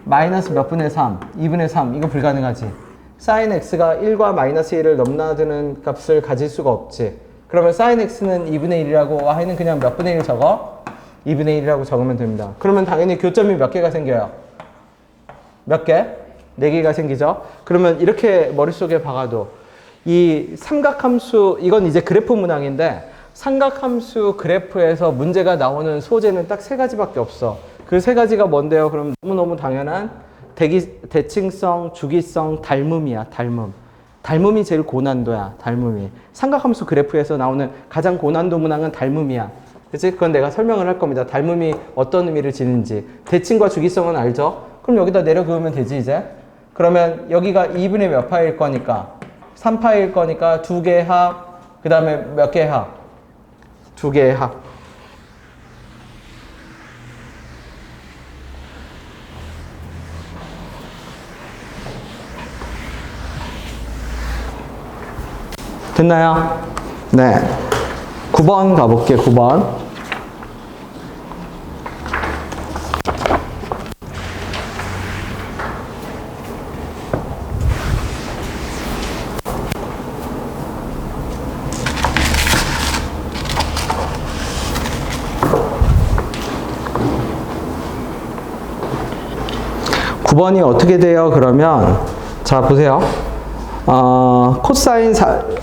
마이너스 몇 분의 3? 2분의 3. 이거 불가능하지. 사인 x가 1과 마이너스 1을 넘나드는 값을 가질 수가 없지. 그러면 사인 x는 2분의 1이라고 y는 그냥 몇 분의 1 적어? 2분의 1이라고 적으면 됩니다. 그러면 당연히 교점이 몇 개가 생겨요? 몇 개? 4개가 생기죠? 그러면 이렇게 머릿속에 박아도 이 삼각함수, 이건 이제 그래프 문항인데 삼각함수 그래프에서 문제가 나오는 소재는 딱 3가지밖에 없어. 그 3가지가 뭔데요? 그럼 너무너무 당연한 대칭성, 주기성, 닮음이야. 닮음이 제일 고난도야. 닮음이. 삼각함수 그래프에서 나오는 가장 고난도 문항은 닮음이야. 그치? 그건 내가 설명을 할 겁니다. 닮음이 어떤 의미를 지는지. 대칭과 주기성은 알죠? 그럼 여기다 내려 그으면 되지 이제. 그러면 여기가 2분의 몇 파일 거니까 3파일 거니까 2개의 합, 그 다음에 몇 개의 합? 2개의 합. 됐나요? 네. 9번 가볼게. 9번. 9번이 어떻게 돼요? 그러면 자 보세요. 코사인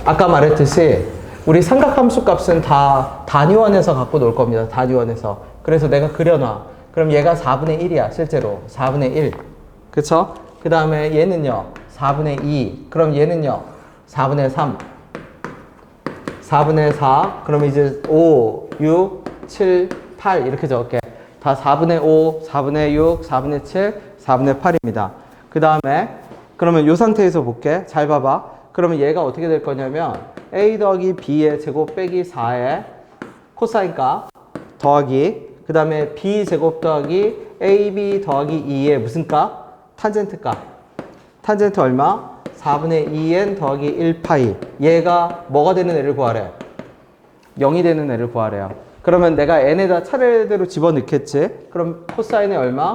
아까 말했듯이 우리 삼각함수 값은 다 단위원에서 갖고 놀 겁니다. 단위원에서. 그래서 내가 그려놔. 그럼 얘가 4분의 1이야. 실제로 4분의 1. 그쵸? 그 다음에 얘는요 4분의 2. 그럼 얘는요 4분의 3. 4분의 4. 그럼 이제 5, 6, 7, 8 이렇게 적을게. 다 4분의 5, 4분의 6, 4분의 7, 4분의 8입니다. 그 다음에 그러면 이 상태에서 볼게. 잘 봐봐. 그러면 얘가 어떻게 될 거냐면 a 더하기 b의 제곱 빼기 4의 코사인 값 더하기 그 다음에 b 제곱 더하기 ab 더하기 2의 무슨 값? 탄젠트 값. 탄젠트 얼마? 4분의 2n 더하기 1파이. 얘가 뭐가 되는 애를 구하래? 0이 되는 애를 구하래요. 그러면 내가 n에다 차례대로 집어넣겠지? 그럼 코사인이 얼마?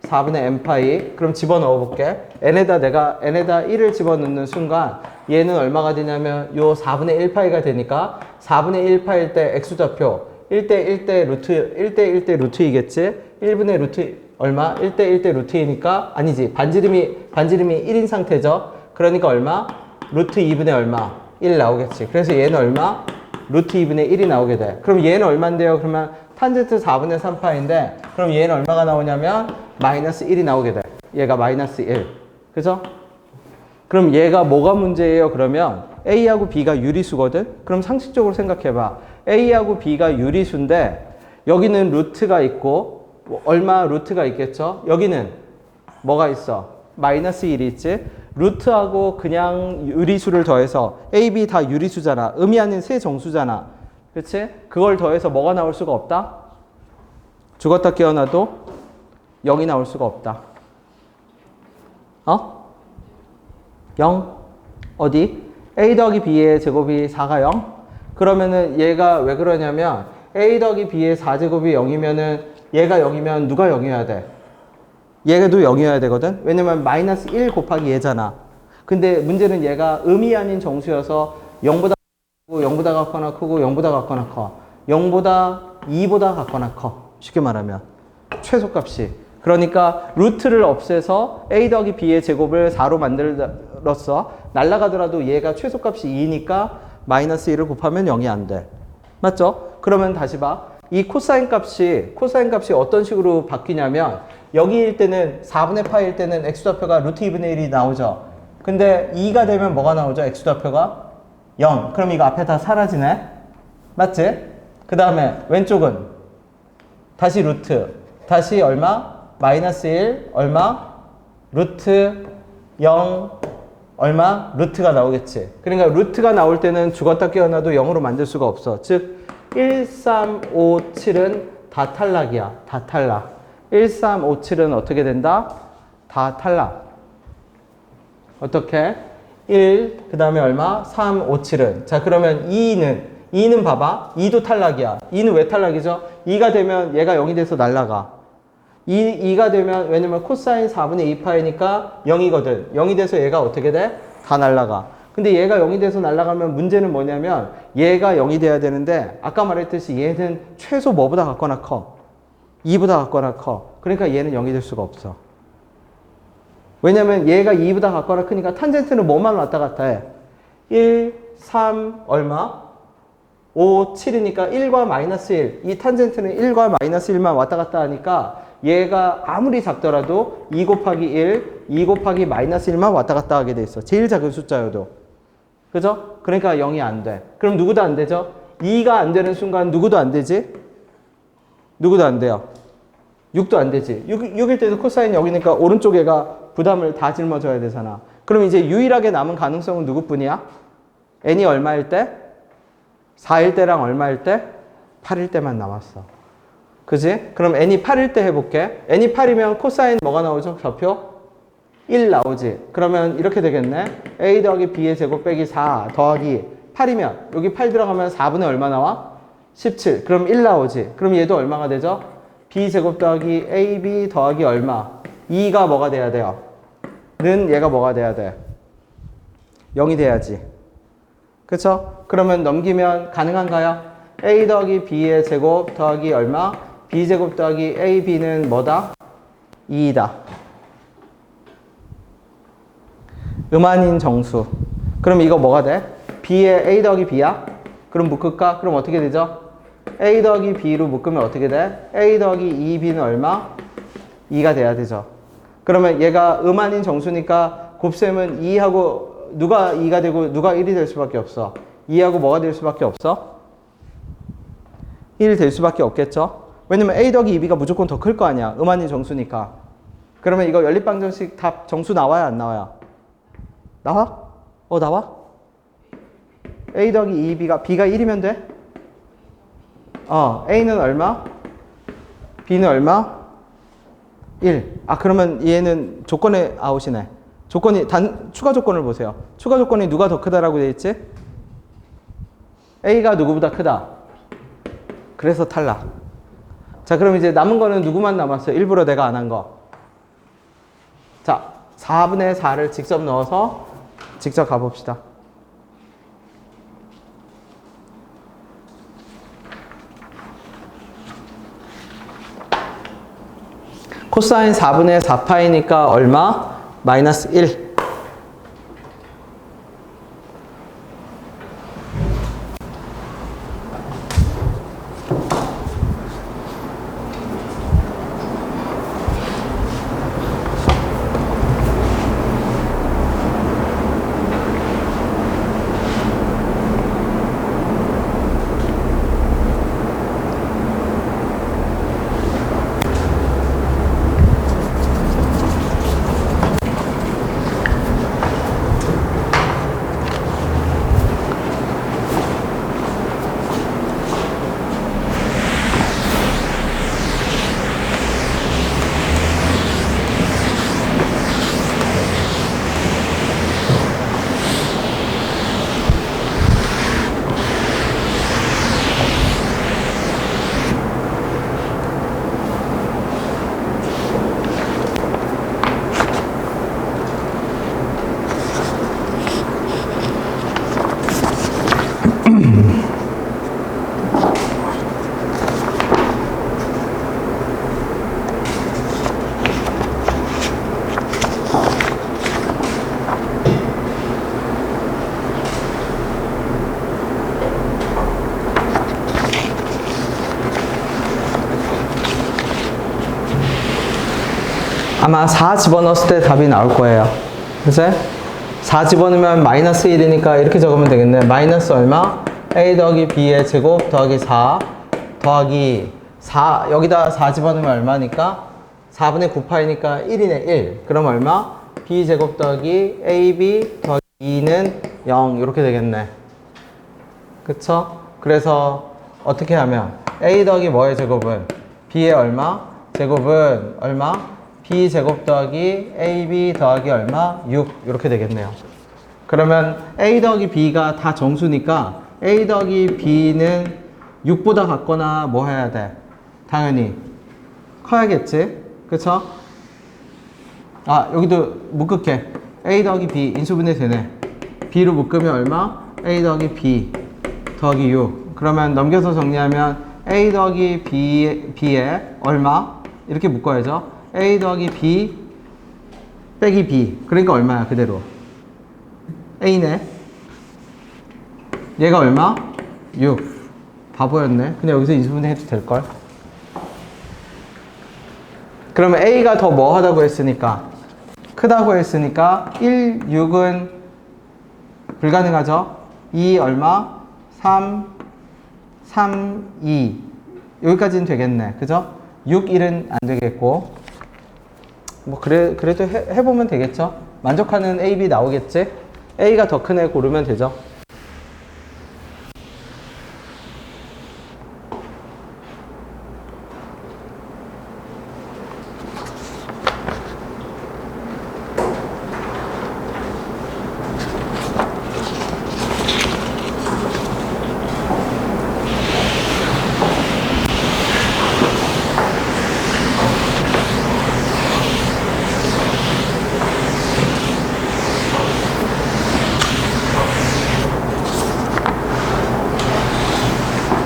4분의 n파이. 그럼 집어넣어 볼게. n에다 1을 집어넣는 순간 얘는 얼마가 되냐면 요 4분의 1파이가 되니까 4분의 1파일 때 x좌표 1대 1대 루트 1대 1대 루트이겠지? 1분의 루트 얼마? 1대 1대 루트이니까 아니지. 반지름이 1인 상태죠. 그러니까 얼마? 루트 2분의 얼마? 1 나오겠지. 그래서 얘는 얼마? 루트 2분의 1이 나오게 돼. 그럼 얘는 얼마인데요? 그러면 탄젠트 4분의 3파인데 그럼 얘는 얼마가 나오냐면 마이너스 1이 나오게 돼. 얘가 마이너스 1. 그죠? 그럼 얘가 뭐가 문제예요? 그러면 A하고 B가 유리수거든? 그럼 상식적으로 생각해봐. A하고 B가 유리수인데 여기는 루트가 있고 얼마 루트가 있겠죠? 여기는 뭐가 있어? 마이너스 1이 있지? 루트하고 그냥 유리수를 더해서 A, B 다 유리수잖아. 의미 아닌 세 정수잖아. 그치? 그걸 더해서 뭐가 나올 수가 없다? 죽었다 깨어나도 0이 나올 수가 없다. 0? 어디? A 더하기 B의 제곱이 4가 0? 그러면은 얘가 왜 그러냐면 A 더하기 B의 4제곱이 0이면은 얘가 0이면 누가 0이어야 돼? 얘도 0이어야 되거든? 왜냐면 마이너스 1 곱하기 얘잖아. 근데 문제는 얘가 음이 아닌 정수여서 0보다 크고 0보다 같거나 크고 0보다 같거나 커. 0보다 2보다 같거나 커. 쉽게 말하면 최소값이. 그러니까 루트를 없애서 a 더하기 b의 제곱을 4로 만들었어. 날아가더라도 얘가 최소값이 2니까 마이너스 1을 곱하면 0이 안 돼. 맞죠? 그러면 다시 봐. 이 코사인 값이 어떤 식으로 바뀌냐면 여기일 때는 4분의 파일 때는 x좌표가 루트 2분의 1이 나오죠. 근데 2가 되면 뭐가 나오죠? x좌표가 0. 그럼 이거 앞에 다 사라지네. 맞지? 그 다음에 왼쪽은 다시 루트. 다시 얼마? 마이너스 1 얼마? 루트 0 얼마? 루트가 나오겠지. 그러니까 루트가 나올 때는 죽었다 깨어나도 0으로 만들 수가 없어. 즉 1, 3, 5, 7은 다 탈락이야. 다 탈락. 1, 3, 5, 7은 어떻게 된다? 다 탈락. 어떻게? 1, 그 다음에 얼마? 3, 5, 7은. 자, 그러면 2는 봐봐. 2도 탈락이야. 2는 왜 탈락이죠? 2가 되면 얘가 0이 돼서 날라가. 2가 되면, 왜냐면 코사인 4분의 2파이니까 0이거든. 0이 돼서 얘가 어떻게 돼? 다 날라가. 근데 얘가 0이 돼서 날아가면 문제는 뭐냐면 얘가 0이 돼야 되는데 아까 말했듯이 얘는 최소 뭐보다 같거나 커. 2보다 같거나 커. 그러니까 얘는 0이 될 수가 없어. 왜냐면 얘가 2보다 같거나 크니까 탄젠트는 뭐만 왔다 갔다 해? 1, 3 얼마? 5, 7이니까 1과 마이너스 1. 이 탄젠트는 1과 마이너스 1만 왔다 갔다 하니까 얘가 아무리 작더라도 2 곱하기 1, 2 곱하기 마이너스 1만 왔다 갔다 하게 돼 있어. 제일 작은 숫자여도. 그죠? 그러니까 0이 안 돼. 그럼 누구도 안 되죠? 2가 안 되는 순간 누구도 안 되지? 누구도 안 돼요. 6도 안 되지. 6일 때도 코사인 0이니까 오른쪽 애가 부담을 다 짊어져야 되잖아. 그럼 이제 유일하게 남은 가능성은 누구뿐이야? n이 얼마일 때? 4일 때랑 얼마일 때? 8일 때만 남았어. 그지? 그럼 n이 8일 때 해볼게. n이 8이면 코사인 뭐가 나오죠? 좌표? 1 나오지. 그러면 이렇게 되겠네. a 더하기 b의 제곱 빼기 4 더하기 8이면 여기 8 들어가면 4분의 얼마 나와? 17. 그럼 1 나오지. 그럼 얘도 얼마가 되죠? b 제곱 더하기 ab 더하기 얼마? 2가 뭐가 돼야 돼요? 는 얘가 뭐가 돼야 돼? 0이 돼야지. 그쵸? 그러면 넘기면 가능한가요? a 더하기 b의 제곱 더하기 얼마? b 제곱 더하기 ab는 뭐다? 2이다. 음아닌 정수. 그럼 이거 뭐가 돼? b의 a 더하기 b야? 그럼 묶을까? 그럼 어떻게 되죠? a 더하기 b로 묶으면 어떻게 돼? a 더하기 2b는 얼마? 2가 돼야 되죠. 그러면 얘가 음아닌 정수니까 곱셈은 2하고 누가 2가 되고 누가 1이 될 수밖에 없어? 2하고 뭐가 될 수밖에 없어? 1이 될 수밖에 없겠죠? 왜냐면 a 더하기 2b가 무조건 더 클 거 아니야. 음아닌 정수니까. 그러면 이거 연립방정식 답 정수 나와야 안 나와요? 나와? 나와? a 더하기 2b가 b가 1이면 돼? a는 얼마? b는 얼마? 1. 그러면 얘는 조건의 아웃이네. 조건이 추가 조건을 보세요. 추가 조건이 누가 더 크다라고 돼 있지? a가 누구보다 크다. 그래서 탈락. 자, 그럼 이제 남은 거는 누구만 남았어요? 일부러 내가 안 한 거. 자, 4분의 4를 직접 넣어서 직접 가봅시다. 코사인 4분의 4파이니까 얼마? 마이너스 1. 아마 4 집어넣었을 때 답이 나올 거예요. 그치? 4 집어넣으면 마이너스 1이니까 이렇게 적으면 되겠네. 마이너스 얼마? a 더하기 b의 제곱 더하기 4 더하기 4 여기다 4 집어넣으면 얼마니까? 4분의 9파이니까 1이네 1. 그럼 얼마? b 제곱 더하기 ab 더하기 2는 0 이렇게 되겠네. 그쵸? 그래서 어떻게 하면 a 더하기 뭐의 제곱은? b의 얼마? 제곱은 얼마? b 제곱 더하기 ab 더하기 얼마? 6 이렇게 되겠네요. 그러면 a 더하기 b가 다 정수니까 a 더하기 b는 6보다 같거나 뭐 해야 돼? 당연히 커야겠지? 그쵸? 아 여기도 묶을게. a 더하기 b 인수분해 되네. b로 묶으면 얼마? a 더하기 b 더하기 6. 그러면 넘겨서 정리하면 a 더하기 b에 얼마? 이렇게 묶어야죠. a 더하기 b 빼기 b. 그러니까 얼마야 그대로? a네. 얘가 얼마? 6. 바보였네. 그냥 여기서 인수분해 해도 될걸? 그러면 a가 더 뭐 하다고 했으니까? 크다고 했으니까 1, 6은 불가능하죠? 2 얼마? 3, 2 여기까지는 되겠네. 그죠? 6, 1은 안 되겠고 뭐 그래도 해보면 되겠죠? 만족하는 A, B 나오겠지? A가 더 큰 애 고르면 되죠?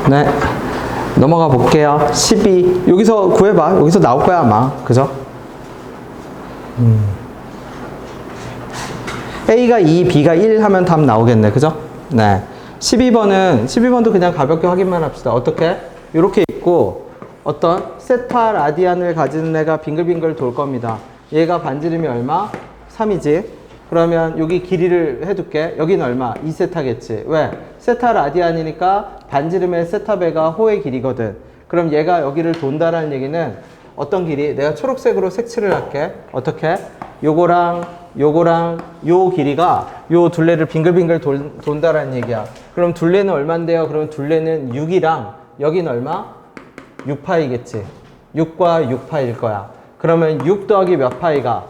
네, 넘어가 볼게요. 12. 여기서 구해봐. 여기서 나올 거야, 아마. 그죠? A가 2, B가 1 하면 답 나오겠네. 그죠? 네. 12번도 그냥 가볍게 확인만 합시다. 어떻게? 이렇게 있고, 어떤 세타 라디안을 가지는 애가 빙글빙글 돌 겁니다. 얘가 반지름이 얼마? 3이지. 그러면 여기 길이를 해둘게. 여기는 얼마? 2세타겠지. 왜? 세타 라디안이니까 반지름의 세타배가 호의 길이거든. 그럼 얘가 여기를 돈다라는 얘기는 어떤 길이? 내가 초록색으로 색칠을 할게. 어떻게? 요거랑 요 길이가 요 둘레를 빙글빙글 돈다라는 얘기야. 그럼 둘레는 얼만데요? 그럼 둘레는 6이랑 여기는 얼마? 6파이겠지. 6과 6파일 거야. 그러면 6 더하기 몇 파이가?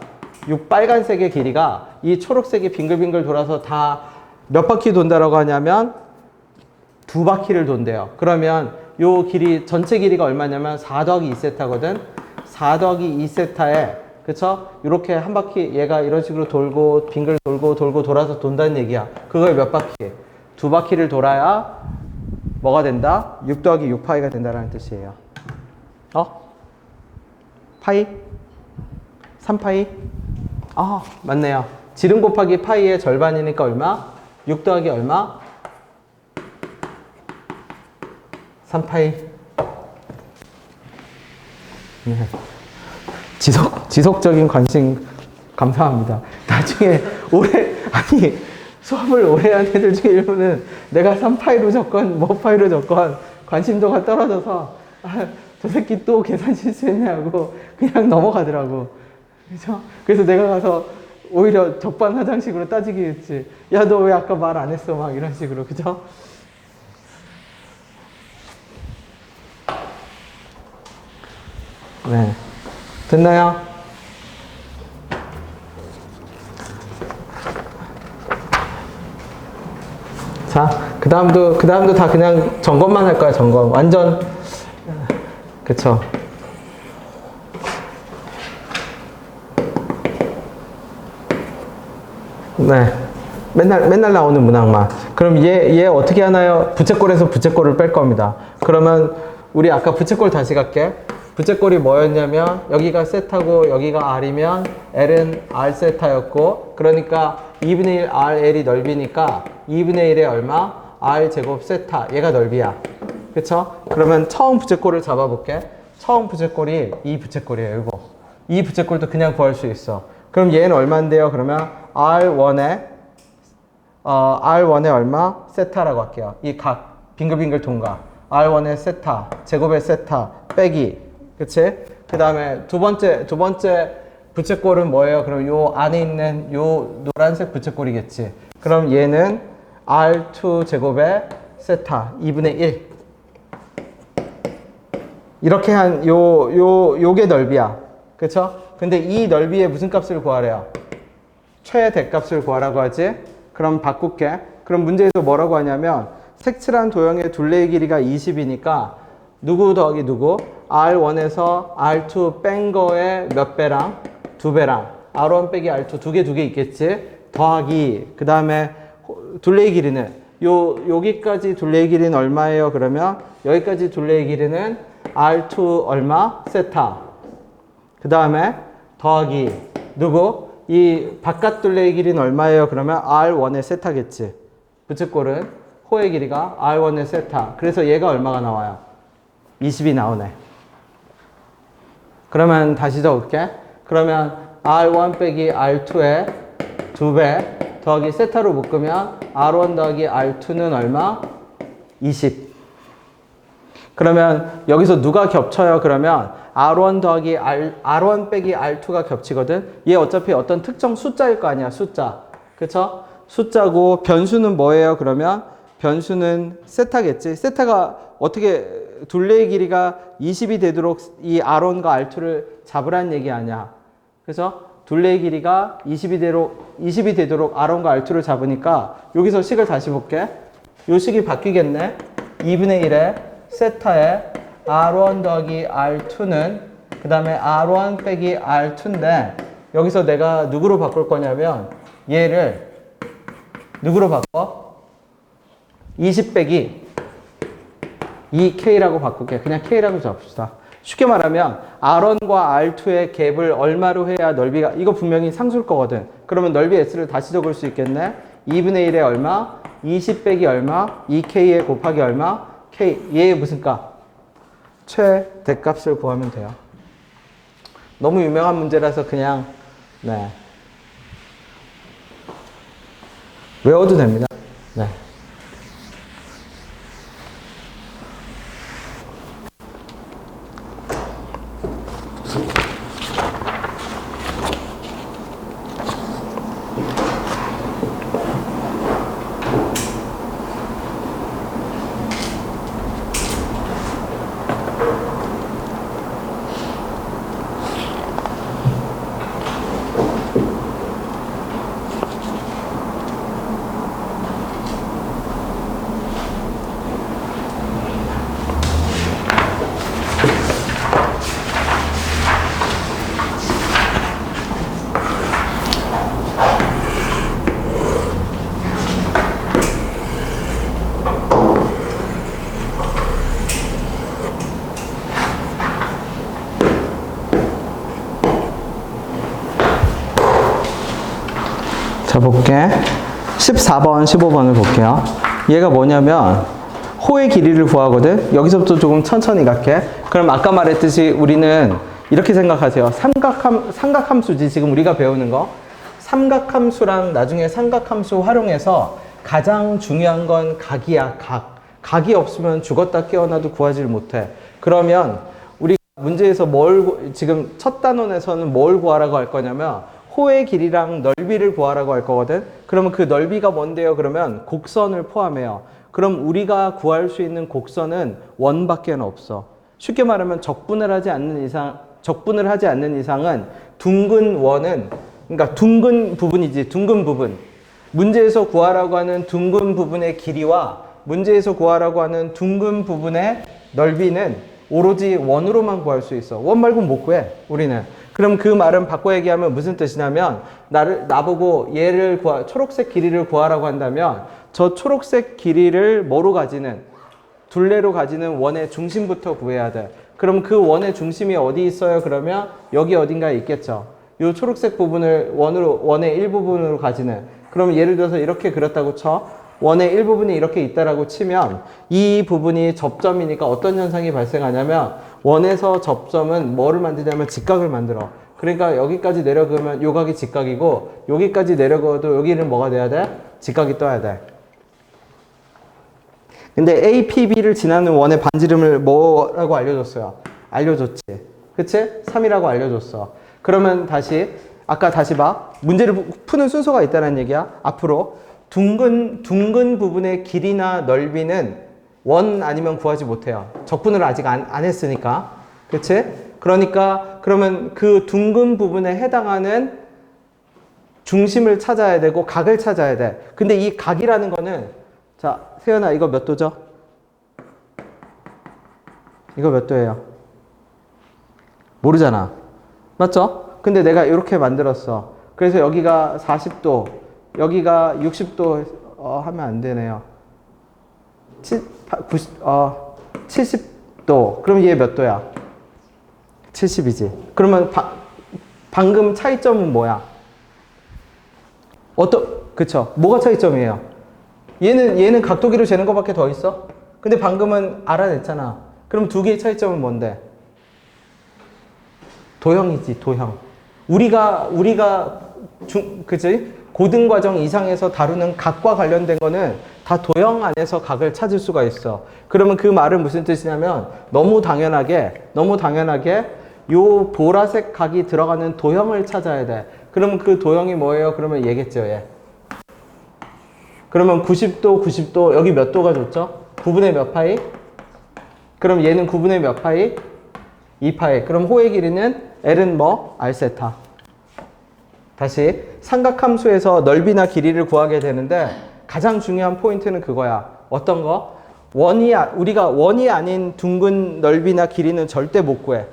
6 빨간색의 길이가 이 초록색이 빙글빙글 돌아서 다 몇 바퀴 돈다라고 하냐면 2바퀴를 돈대요. 그러면 요 길이 전체 길이가 얼마냐면 4 더하기 2세타거든. 4 더하기 2세타에 그쵸? 이렇게 한 바퀴 얘가 이런 식으로 돌고 빙글 돌고 돌아서 돈다는 얘기야. 그걸 몇 바퀴? 2바퀴를 돌아야 뭐가 된다? 6 더하기 6파이가 된다라는 뜻이에요. 파이? 3파이? 아, 맞네요. 지름 곱하기 파이의 절반이니까 얼마? 6 더하기 얼마? 3파이. 네. 지속적인 관심 감사합니다. 나중에 수업을 오래 한 애들 중에 일부는 내가 3파이로 적건 뭐 파이로 적건 관심도가 떨어져서 저 새끼 또 계산 실수했냐고 그냥 넘어가더라고. 그죠? 그래서 내가 가서 오히려 적반하장식으로 따지기 했지. 야, 너 왜 아까 말 안 했어? 막 이런 식으로. 그죠? 네. 됐나요? 자, 그 다음도 다 그냥 점검만 할 거야, 점검. 완전, 그쵸. 네. 맨날 나오는 문항만. 그럼 얘 어떻게 하나요? 부채꼴에서 부채꼴을 뺄 겁니다. 그러면 우리 아까 부채꼴 다시 갈게. 부채꼴이 뭐였냐면 여기가 세타고 여기가 R이면 L은 R 세타였고 그러니까 2분의 1 RL이 넓이니까 2분의 1에 얼마? R 제곱 세타. 얘가 넓이야. 그쵸? 그러면 처음 부채꼴을 잡아볼게. 처음 부채꼴이 이 부채꼴이에요. 이거. 이 부채꼴도 그냥 구할 수 있어. 그럼 얘는 얼마인데요? 그러면 R1에 얼마? 세타라고 할게요. 이 각 빙글빙글 통과. R1의 세타, 제곱의 세타 빼기. 그치? 그 다음에 두 번째 부채꼴은 뭐예요? 그럼 요 안에 있는 요 노란색 부채꼴이겠지. 그럼 얘는 R2 제곱의 세타 2분의 1. 이렇게 한 요게 넓이야. 그쵸? 근데 이 넓이에 무슨 값을 구하래요? 최대값을 구하라고 하지? 그럼 바꿀게. 그럼 문제에서 뭐라고 하냐면 색칠한 도형의 둘레의 길이가 20이니까 누구 더하기 누구? R1에서 R2 뺀 거에 몇 배랑? 2배랑. R1 빼기 R2 두 개 있겠지? 더하기. 그 다음에 둘레의 길이는 여기까지 둘레의 길이는 얼마예요? 그러면 여기까지 둘레의 길이는 R2 얼마? 세타. 그 다음에 더하기 누구? 이 바깥 둘레의 길이는 얼마예요? 그러면 R1의 세타겠지. 부채꼴은 호의 길이가 R1의 세타. 그래서 얘가 얼마가 나와요? 20이 나오네. 그러면 다시 적을게. 그러면 R1 빼기 R2의 2배 더하기 세타로 묶으면 R1 더하기 R2는 얼마? 20. 그러면 여기서 누가 겹쳐요? 그러면 R1 더하기 R1 빼기 R2가 겹치거든. 얘 어차피 어떤 특정 숫자일 거 아니야. 숫자. 그쵸? 숫자고 변수는 뭐예요? 그러면 변수는 세타겠지. 세타가 어떻게 둘레의 길이가 20이 되도록 이 R1과 R2를 잡으라는 얘기 아니야. 그래서 둘레의 길이가 20이 되도록 R1과 R2를 잡으니까 여기서 식을 다시 볼게. 요 식이 바뀌겠네. 2분의 1에 세타에 R1 더하기 R2는 그 다음에 R1 빼기 R2인데 여기서 내가 누구로 바꿀 거냐면 얘를 누구로 바꿔? 20 빼기 2K라고 바꿀게. 그냥 K라고 잡읍시다. 쉽게 말하면 R1과 R2의 갭을 얼마로 해야 넓이가 이거 분명히 상수일 거거든. 그러면 넓이 S를 다시 적을 수 있겠네. 2분의 1에 얼마? 20 빼기 얼마? 2K에 곱하기 얼마? K. 얘의 무슨 값? 최대값을 구하면 돼요. 너무 유명한 문제라서 그냥 네. 외워도 됩니다. 네. 자, 볼게. 14번, 15번을 볼게요. 얘가 뭐냐면 호의 길이를 구하거든. 여기서부터 조금 천천히 갈게. 그럼 아까 말했듯이 우리는 이렇게 생각하세요. 삼각함수지. 지금 우리가 배우는 거. 삼각함수랑 나중에 삼각함수 활용해서 가장 중요한 건 각이야. 각이 없으면 죽었다 깨어나도 구하지 못해. 그러면 우리 문제에서 지금 첫 단원에서는 뭘 구하라고 할 거냐면 호의 길이랑 넓이를 구하라고 할 거거든. 그러면 그 넓이가 뭔데요? 그러면 곡선을 포함해요. 그럼 우리가 구할 수 있는 곡선은 원밖에 없어. 쉽게 말하면 적분을 하지 않는 이상은 둥근 원은, 그러니까 둥근 부분이지, 둥근 부분. 문제에서 구하라고 하는 둥근 부분의 길이와 문제에서 구하라고 하는 둥근 부분의 넓이는 오로지 원으로만 구할 수 있어. 원 말고는 못 구해, 우리는. 그럼 그 말은 바꿔 얘기하면 무슨 뜻이냐면 나보고 초록색 길이를 구하라고 한다면 저 초록색 길이를 뭐로 가지는 둘레로 가지는 원의 중심부터 구해야 돼. 그럼 그 원의 중심이 어디 있어요? 그러면 여기 어딘가에 있겠죠. 이 초록색 부분을 원의 일부분으로 가지는. 그럼 예를 들어서 이렇게 그렸다고 쳐. 원의 일부분이 이렇게 있다라고 치면 이 부분이 접점이니까 어떤 현상이 발생하냐면 원에서 접점은 뭐를 만드냐면 직각을 만들어. 그러니까 여기까지 내려가면 요 각이 직각이고 여기까지 내려가도 여기는 뭐가 돼야 돼? 직각이 떠야 돼. 근데 APB를 지나는 원의 반지름을 뭐라고 알려줬어요? 알려줬지. 그치? 3이라고 알려줬어. 그러면 다시 아까 다시 봐. 문제를 푸는 순서가 있다는 얘기야. 앞으로 둥근 부분의 길이나 넓이는 원 아니면 구하지 못해요. 적분을 아직 안 했으니까. 그치? 그러니까 그러면 그 둥근 부분에 해당하는 중심을 찾아야 되고 각을 찾아야 돼. 근데 이 각이라는 거는 자, 세연아 이거 몇 도죠? 이거 몇 도예요? 모르잖아. 맞죠? 근데 내가 이렇게 만들었어. 그래서 여기가 40도, 여기가 60도 하면 안 되네요. 70도. 그럼 얘 몇 도야? 70이지. 그러면 방금 차이점은 뭐야? 그쵸? 뭐가 차이점이에요? 얘는 각도기로 재는 것밖에 더 있어? 근데 방금은 알아냈잖아. 그럼 두 개의 차이점은 뭔데? 도형이지, 도형. 우리가 그치? 고등과정 이상에서 다루는 각과 관련된 거는 다 도형 안에서 각을 찾을 수가 있어. 그러면 그 말은 무슨 뜻이냐면 너무 당연하게 요 보라색 각이 들어가는 도형을 찾아야 돼. 그러면 그 도형이 뭐예요? 그러면 얘겠죠, 얘. 그러면 90도, 90도, 여기 몇 도가 좋죠? 9분의 몇 파이? 그럼 얘는 9분의 몇 파이? 2파이. 그럼 호의 길이는 L은 뭐? R세타. 다시 삼각함수에서 넓이나 길이를 구하게 되는데 가장 중요한 포인트는 그거야. 어떤 거? 우리가 원이 아닌 둥근 넓이나 길이는 절대 못 구해.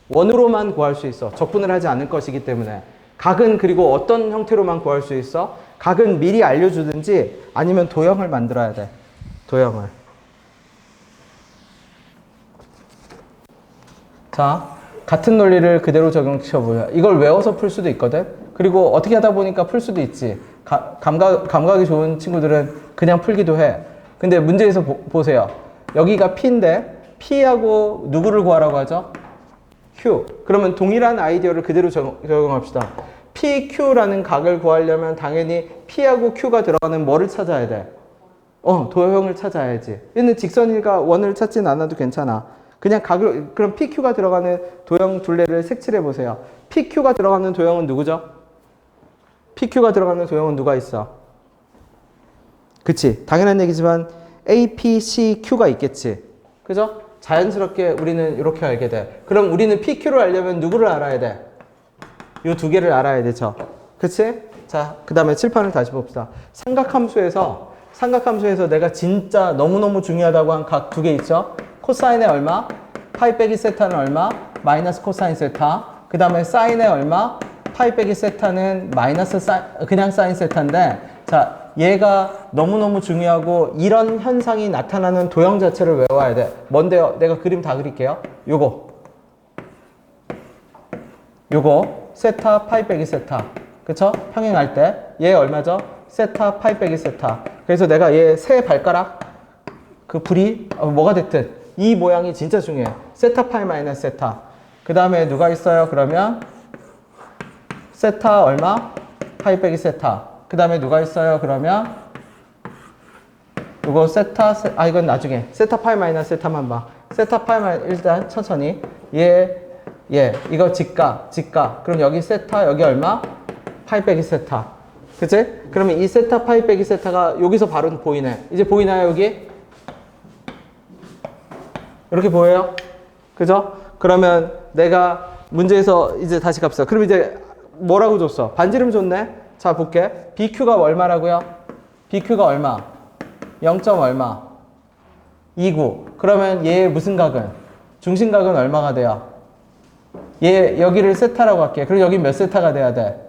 원으로만 구할 수 있어. 적분을 하지 않을 것이기 때문에. 각은 그리고 어떤 형태로만 구할 수 있어? 각은 미리 알려주든지 아니면 도형을 만들어야 돼. 도형을. 자, 같은 논리를 그대로 적용시켜보자. 이걸 외워서 풀 수도 있거든. 그리고 어떻게 하다 보니까 풀 수도 있지. 감각이 좋은 친구들은 그냥 풀기도 해. 근데 문제에서 보세요. 여기가 P인데 P하고 누구를 구하라고 하죠? Q. 그러면 동일한 아이디어를 그대로 적용합시다. PQ라는 각을 구하려면 당연히 P하고 Q가 들어가는 뭐를 찾아야 돼? 도형을 찾아야지. 얘는 직선일과 원을 찾진 않아도 괜찮아. 그냥 그럼 PQ가 들어가는 도형 둘레를 색칠해 보세요. PQ가 들어가는 도형은 누구죠? PQ가 들어가는 도형은 누가 있어? 그치? 당연한 얘기지만 A, P, C, Q가 있겠지. 그죠? 자연스럽게 우리는 이렇게 알게 돼. 그럼 우리는 PQ를 알려면 누구를 알아야 돼? 이 두 개를 알아야 되죠. 그치? 자, 그 다음에 칠판을 다시 봅시다. 삼각함수에서 내가 진짜 너무너무 중요하다고 한 각 두 개 있죠? 코사인의 얼마? 파이 빼기 세타는 얼마? 마이너스 코사인 세타. 그 다음에 사인의 얼마? 파이 빼기 세타는 마이너스 그냥 사인 세타인데, 자, 얘가 너무너무 중요하고 이런 현상이 나타나는 도형 자체를 외워야 돼. 뭔데요? 내가 그림 다 그릴게요. 요거 세타 파이 빼기 세타. 그쵸? 평행할 때 얘 얼마죠? 세타 파이 빼기 세타. 그래서 내가 얘 세 발가락 그 불이 뭐가 됐든 이 모양이 진짜 중요해. 세타 파이 마이너스 세타. 그 다음에 누가 있어요? 그러면 세타 얼마? 파이 빼기 세타. 그 다음에 누가 있어요? 그러면 이거 이건 나중에 세타 파이 마이너스 세타만 봐. 세타 파이 마이너스 일단 천천히 이거 직각. 그럼 여기 세타 여기 얼마? 파이 빼기 세타. 그치? 그러면 이 세타 파이 빼기 세타가 여기서 바로 보이네. 이제 보이나요 여기? 이렇게 보여요? 그죠? 그러면 내가 문제에서 이제 다시 갑시다. 그럼 이제 뭐라고 줬어? 반지름 줬네? 자, 볼게. BQ가 얼마라고요? BQ가 얼마? 0. 얼마? 29. 그러면 얘 무슨 각은? 중심각은 얼마가 돼요? 얘 여기를 세타라고 할게. 그럼 여기 몇 세타가 돼야 돼?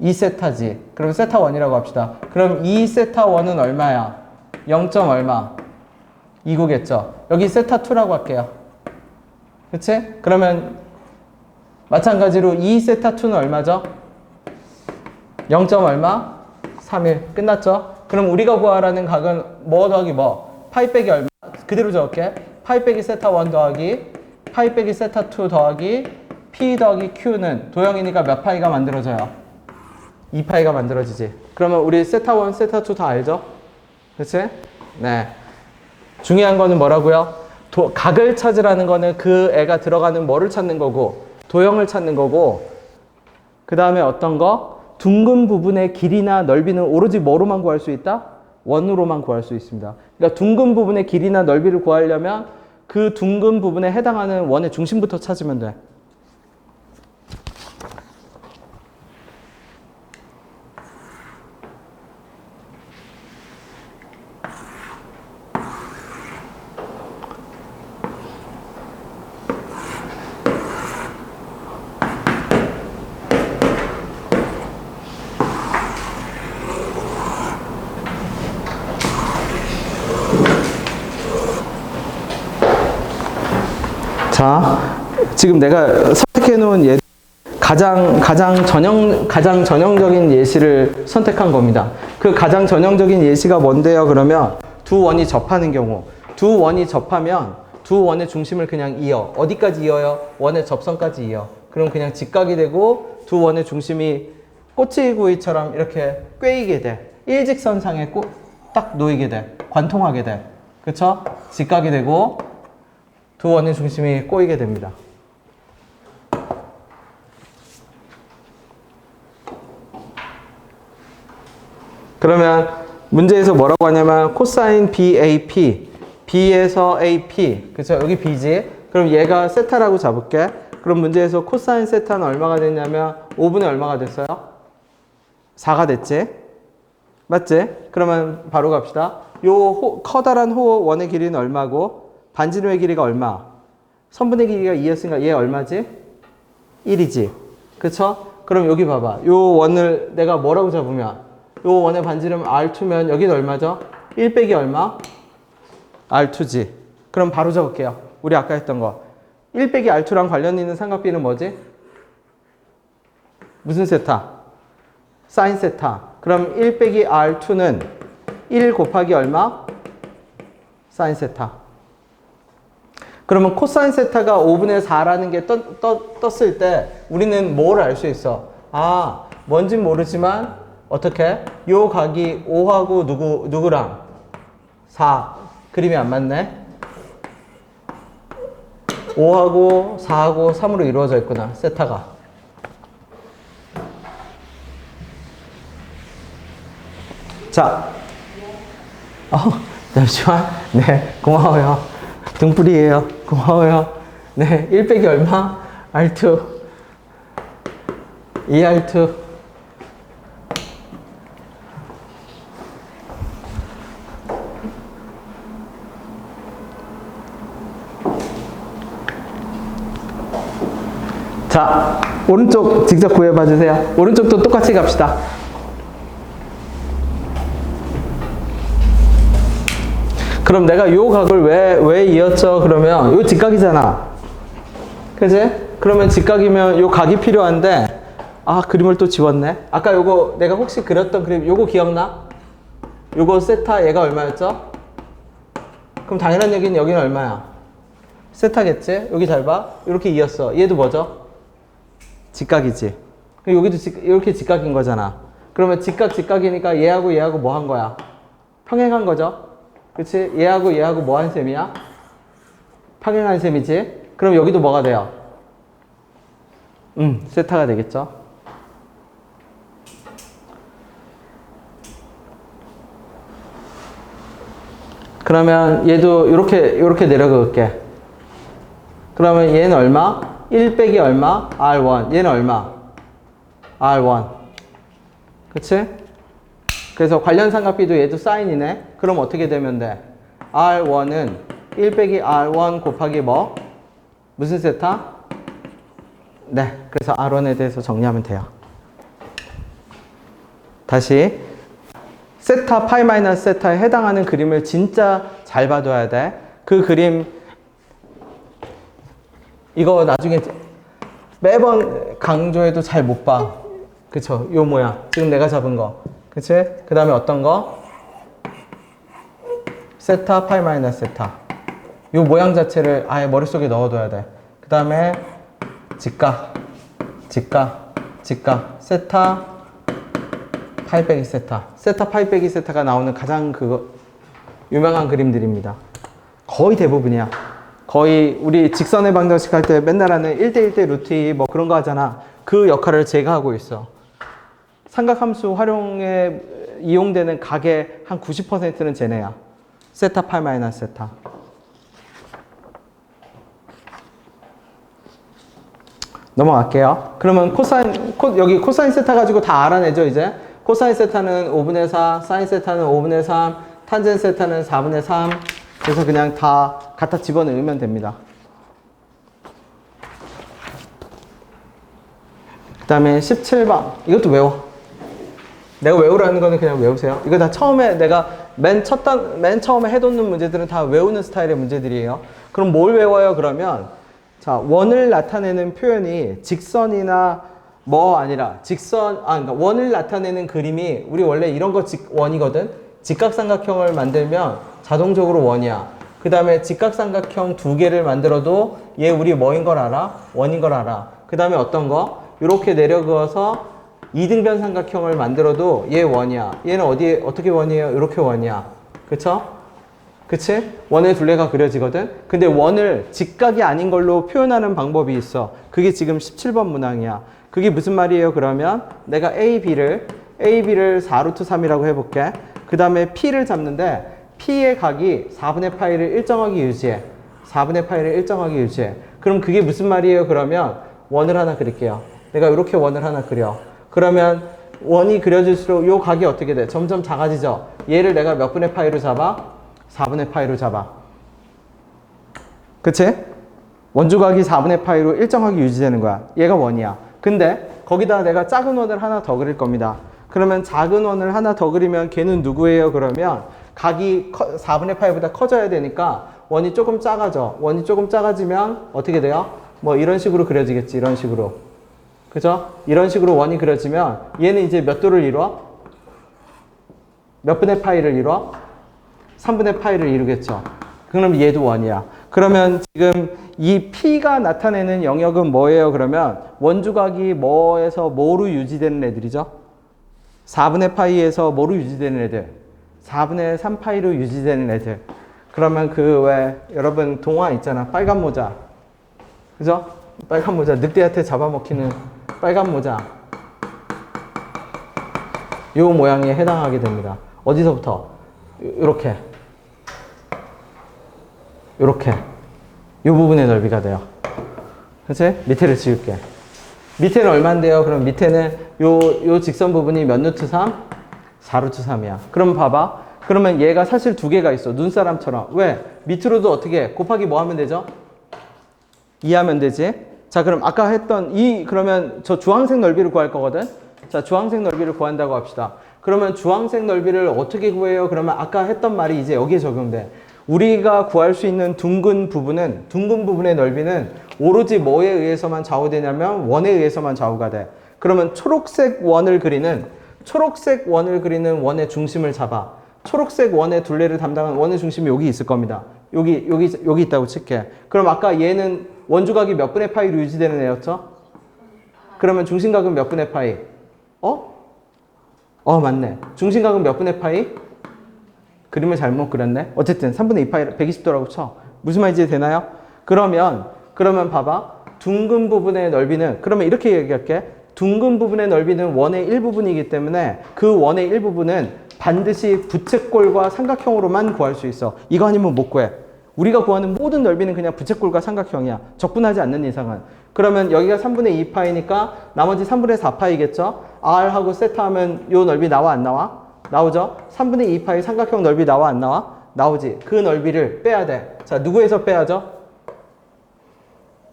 2세타지. 그럼 세타 1이라고 합시다. 그럼 2세타 1은 얼마야? 0. 얼마? 29겠죠. 여기 세타 2라고 할게요. 그치? 그러면 마찬가지로 2세타 2는 얼마죠? 0. 얼마? 3일. 끝났죠? 그럼 우리가 구하라는 각은 뭐 더하기 뭐? 파이 빼기 얼마? 그대로 적을게. 파이 빼기 세타 1 더하기 파이 빼기 세타 2 더하기 P 더하기 Q는 도형이니까 몇 파이가 만들어져요? 2파이가 만들어지지. 그러면 우리 세타 1, 세타 2 다 알죠? 그치? 네. 중요한 거는 뭐라고요? 각을 찾으라는 거는 그 애가 들어가는 뭐를 찾는 거고, 도형을 찾는 거고, 그 다음에 어떤 거? 둥근 부분의 길이나 넓이는 오로지 뭐로만 구할 수 있다? 원으로만 구할 수 있습니다. 그러니까 둥근 부분의 길이나 넓이를 구하려면 그 둥근 부분에 해당하는 원의 중심부터 찾으면 돼. 자, 지금 내가 선택해 놓은 예 가장 전형적인 예시를 선택한 겁니다. 그 가장 전형적인 예시가 뭔데요? 그러면 두 원이 접하는 경우, 두 원이 접하면 두 원의 중심을 그냥 이어. 어디까지 이어요? 원의 접선까지 이어. 그럼 그냥 직각이 되고 두 원의 중심이 꼬치구이처럼 이렇게 꿰이게 돼. 일직선상에 딱 놓이게 돼. 관통하게 돼. 그쵸? 직각이 되고 두 원의 중심이 꼬이게 됩니다. 그러면 문제에서 뭐라고 하냐면 코사인 BAP, B에서 AP, 그쵸? 여기 B지? 그럼 얘가 세타라고 잡을게. 그럼 문제에서 코사인 세타는 얼마가 됐냐면 5분의 얼마가 됐어요? 4가 됐지? 맞지? 그러면 바로 갑시다. 요 커다란 호원의 길이는 얼마고 반지름의 길이가 얼마? 선분의 길이가 2였으니까 얘 얼마지? 1이지. 그쵸? 그럼 여기 봐봐. 요 원을 내가 뭐라고 잡으면 요 원의 반지름 R2면 여기는 얼마죠? 1 빼기 얼마? R2지. 그럼 바로 적을게요. 우리 아까 했던 거. 1 빼기 R2랑 관련 있는 삼각비는 뭐지? 무슨 세타? 사인 세타. 그럼 1 빼기 R2는 1 곱하기 얼마? 사인 세타. 그러면 코사인 세타가 5분의 4라는 게 떴을 때 우리는 뭘 알 수 있어? 아, 뭔진 모르지만 어떻게? 요 각이 5하고 누구랑? 4. 그림이 안 맞네. 5하고 4하고 3으로 이루어져 있구나. 세타가. 자. 잠시만. 네, 고마워요. 등불이에요. 고마워요. 네, 1 빼기 얼마? R2. 2R2. 자, 오른쪽 직접 구해봐 주세요. 오른쪽도 똑같이 갑시다. 그럼 내가 요 각을 왜 이었죠? 그러면 요 직각이잖아. 그지? 그러면 직각이면 요 각이 필요한데, 아, 그림을 또 지웠네. 아까 요거 내가 혹시 그렸던 그림, 요거 기억나? 요거 세타 얘가 얼마였죠? 그럼 당연한 얘기는 여기는 얼마야? 세타겠지? 여기 잘 봐. 이렇게 이었어. 얘도 뭐죠? 직각이지. 여기도 이렇게 직각인 거잖아. 그러면 직각이니까 얘하고 뭐 한 거야? 평행한 거죠? 그치? 얘하고 뭐 한 셈이야? 평행한 셈이지? 그럼 여기도 뭐가 돼요? 세타가 되겠죠? 그러면 얘도 요렇게 내려갈게. 그러면 얘는 얼마? 1 빼기 얼마? R1. 얘는 얼마? R1. 그치? 그래서 관련 삼각비도 얘도 사인이네. 그럼 어떻게 되면 돼? R1은 1 빼기 R1 곱하기 뭐? 무슨 세타? 네. 그래서 R1에 대해서 정리하면 돼요. 다시. 세타 파이 마이너스 세타에 해당하는 그림을 진짜 잘 봐둬야 돼. 그 그림, 이거 나중에 매번 강조해도 잘 못 봐. 그쵸? 요 모양. 지금 내가 잡은 거. 그치? 그 다음에 어떤 거? 세타 파이 마이너스 세타. 요 모양 자체를 아예 머릿속에 넣어둬야 돼. 그 다음에 직각, 세타, 파이 빼기 세타. 세타, 파이 빼기 세타가 나오는 가장 유명한 그림들입니다. 거의 대부분이야. 거의 우리 직선의 방정식 할 때 맨날 하는 1대1대 루트 2 뭐 그런 거 하잖아. 그 역할을 제가 하고 있어. 삼각함수 활용에 이용되는 각의 한 90%는 쟤네야. 세타 파이 마이너스 세타. 넘어갈게요. 그러면 여기 코사인 세타 가지고 다 알아내죠, 이제? 코사인 세타는 5분의 4, 사인 세타는 5분의 3, 탄젠 세타는 4분의 3. 그래서 그냥 다 갖다 집어넣으면 됩니다. 그 다음에 17번. 이것도 외워. 내가 외우라는 거는 그냥 외우세요. 이거 다 처음에 내가 맨 처음에 해놓는 문제들은 다 외우는 스타일의 문제들이에요. 그럼 뭘 외워요, 그러면? 자, 원을 나타내는 표현이 직선이나 뭐 아니라 그러니까 원을 나타내는 그림이 우리 원래 이런 거 원이거든? 직각삼각형을 만들면 자동적으로 원이야. 그 다음에 직각삼각형 두 개를 만들어도 얘 우리 뭐인 걸 알아? 원인 걸 알아. 그 다음에 어떤 거? 이렇게 내려 그어서 이등변 삼각형을 만들어도 얘 원이야. 얘는 어떻게 원이에요? 이렇게 원이야. 그쵸? 그치? 원의 둘레가 그려지거든? 근데 원을 직각이 아닌 걸로 표현하는 방법이 있어. 그게 지금 17번 문항이야. 그게 무슨 말이에요, 그러면? 내가 AB를 4루트 3이라고 해볼게. 그 다음에 P를 잡는데, P의 각이 4분의 파이를 일정하게 유지해. 4분의 파이를 일정하게 유지해. 그럼 그게 무슨 말이에요, 그러면? 원을 하나 그릴게요. 내가 이렇게 원을 하나 그려. 그러면 원이 그려질수록 요 각이 어떻게 돼? 점점 작아지죠? 얘를 내가 몇 분의 파이로 잡아? 4분의 파이로 잡아. 그치? 원주각이 4분의 파이로 일정하게 유지되는 거야. 얘가 원이야. 근데 거기다 내가 작은 원을 하나 더 그릴 겁니다. 그러면 작은 원을 하나 더 그리면 걔는 누구예요? 그러면 각이 4분의 파이보다 커져야 되니까 원이 조금 작아져. 원이 조금 작아지면 어떻게 돼요? 뭐 이런 식으로 그려지겠지. 이런 식으로. 그죠? 이런 식으로 원이 그려지면 얘는 이제 몇 도를 이루어? 몇 분의 파이를 이루어? 3분의 파이를 이루겠죠. 그럼 얘도 원이야. 그러면 지금 이 P가 나타내는 영역은 뭐예요? 그러면 원주각이 뭐에서 뭐로 유지되는 애들이죠? 4분의 파이에서 뭐로 유지되는 애들? 4분의 3파이로 유지되는 애들. 그러면 여러분 동화 있잖아. 빨간 모자. 그죠? 빨간 모자. 늑대한테 잡아먹히는 빨간 모자. 요 모양에 해당하게 됩니다. 어디서부터? 요렇게. 요 부분의 넓이가 돼요. 그치? 밑에를 지울게. 밑에는 얼마인데요? 그럼 밑에는 요 직선 부분이 몇 루트 3? 4루트 3이야. 그럼 봐봐. 그러면 얘가 사실 두 개가 있어. 눈사람처럼. 왜? 밑으로도 어떻게 해? 곱하기 뭐 하면 되죠? 2 하면 되지. 자, 그럼 아까 했던 그러면 저 주황색 넓이를 구할 거거든? 자, 주황색 넓이를 구한다고 합시다. 그러면 주황색 넓이를 어떻게 구해요? 그러면 아까 했던 말이 이제 여기에 적용돼. 우리가 구할 수 있는 둥근 부분의 넓이는 오로지 뭐에 의해서만 좌우되냐면 원에 의해서만 좌우가 돼. 그러면 초록색 원을 그리는 원의 중심을 잡아. 초록색 원의 둘레를 담당하는 원의 중심이 여기 있을 겁니다. 여기 있다고 칠게. 그럼 아까 얘는 원주각이 몇 분의 파이로 유지되는 애였죠? 그러면 중심각은 몇 분의 파이? 맞네. 중심각은 몇 분의 파이? 그림을 잘못 그렸네. 어쨌든 3분의 2파이 120도라고 쳐. 무슨 말인지 이해되나요? 그러면 봐봐. 둥근 부분의 넓이는 그러면 이렇게 얘기할게. 둥근 부분의 넓이는 원의 일부분이기 때문에 그 원의 일부분은 반드시 부채꼴과 삼각형으로만 구할 수 있어. 이거 아니면 못 구해. 우리가 구하는 모든 넓이는 그냥 부채꼴과 삼각형이야. 적분하지 않는 이상은. 그러면 여기가 3분의 2파이니까 나머지 3분의 4파이겠죠? R하고 세타하면 요 넓이 나와 안 나와? 나오죠? 3분의 2파이 삼각형 넓이 나와 안 나와? 나오지. 그 넓이를 빼야 돼. 자, 누구에서 빼야죠?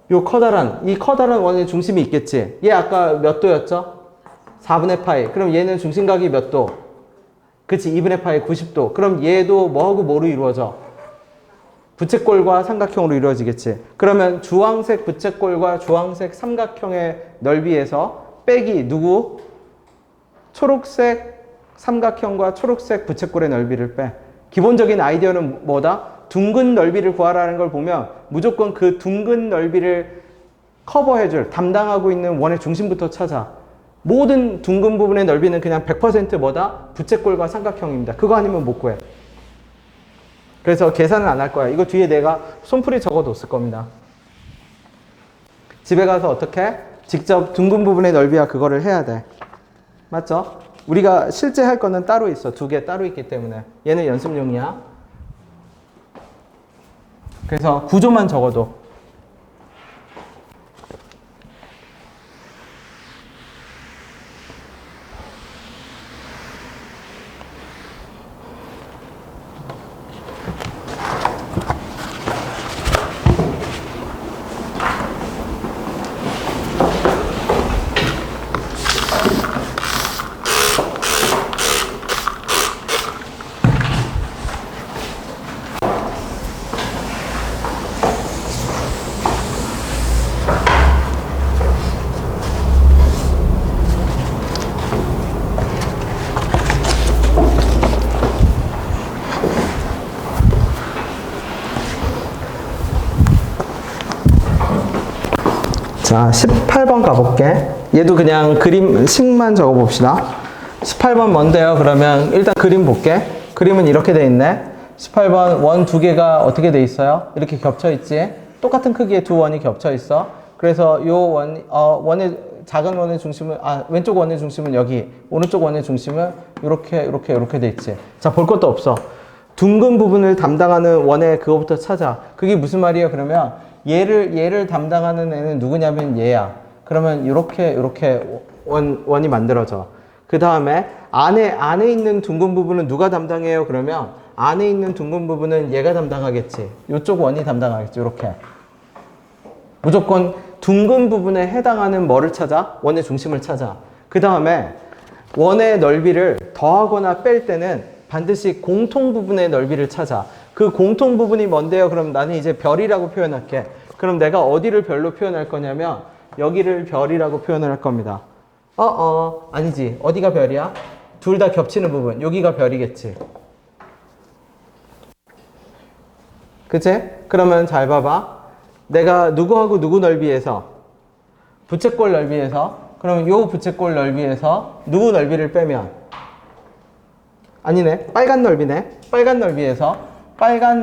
이 커다란 원의 중심이 있겠지. 얘 아까 몇 도였죠? 4분의 파이. 그럼 얘는 중심각이 몇 도? 그치, 2분의 파이 90도. 그럼 얘도 뭐하고 뭐로 이루어져? 부채꼴과 삼각형으로 이루어지겠지. 그러면 주황색 부채꼴과 주황색 삼각형의 넓이에서 빼기 누구? 초록색 삼각형과 초록색 부채꼴의 넓이를 빼. 기본적인 아이디어는 뭐다? 둥근 넓이를 구하라는 걸 보면 무조건 그 둥근 넓이를 커버해줄, 담당하고 있는 원의 중심부터 찾아. 모든 둥근 부분의 넓이는 그냥 100% 뭐다? 부채꼴과 삼각형입니다. 그거 아니면 못 구해. 그래서 계산을 안 할 거야. 이거 뒤에 내가 손풀이 적어뒀을 겁니다. 집에 가서 어떻게? 직접 둥근 부분의 넓이와 그거를 해야 돼. 맞죠? 우리가 실제 할 거는 따로 있어. 두 개 따로 있기 때문에. 얘는 연습용이야. 그래서 구조만 적어도. 자, 18번 가볼게. 얘도 그냥 그림식만 적어봅시다. 18번 뭔데요? 그러면 일단 그림 볼게. 그림은 이렇게 돼 있네. 18번 원 두 개가 어떻게 돼 있어요? 이렇게 겹쳐 있지? 똑같은 크기의 두 원이 겹쳐 있어. 그래서 요 원의 작은 원의 중심은, 왼쪽 원의 중심은 여기, 오른쪽 원의 중심은 이렇게 돼 있지. 자, 볼 것도 없어. 둥근 부분을 담당하는 원의 그거부터 찾아. 그게 무슨 말이에요? 그러면 얘를 담당하는 애는 누구냐면 얘야. 그러면 이렇게 원이 만들어져. 그 다음에 안에 있는 둥근 부분은 누가 담당해요? 그러면 안에 있는 둥근 부분은 얘가 담당하겠지. 이쪽 원이 담당하겠지. 이렇게. 무조건 둥근 부분에 해당하는 뭐를 찾아? 원의 중심을 찾아. 그 다음에 원의 넓이를 더하거나 뺄 때는 반드시 공통 부분의 넓이를 찾아. 그 공통 부분이 뭔데요? 그럼 나는 이제 별이라고 표현할게. 그럼 내가 어디를 별로 표현할 거냐면 여기를 별이라고 표현을 할 겁니다. 아니지. 어디가 별이야? 둘 다 겹치는 부분. 여기가 별이겠지. 그치? 그러면 잘 봐봐. 내가 누구하고 누구 넓이에서 부채꼴 넓이에서 그러면 요 부채꼴 넓이에서 누구 넓이를 빼면 아니네. 빨간 넓이네. 빨간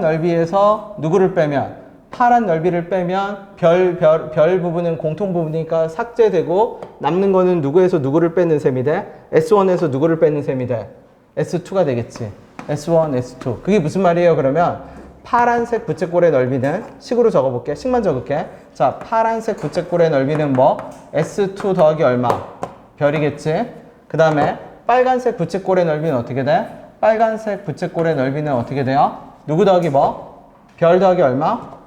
넓이에서 누구를 빼면 파란 넓이를 빼면 별 부분은 공통 부분이니까 삭제되고 남는 거는 누구에서 누구를 빼는 셈이 돼? S1에서 누구를 빼는 셈이 돼? S2가 되겠지. S1, S2. 그게 무슨 말이에요? 그러면 파란색 부채꼴의 넓이는 식으로 적어볼게. 식만 적을게. 자, 파란색 부채꼴의 넓이는 뭐? S2 더하기 얼마? 별이겠지. 그 다음에 빨간색 부채꼴의 넓이는 어떻게 돼? 빨간색 부채꼴의 넓이는 어떻게 돼요? 누구 더하기 뭐? 별 더하기 얼마?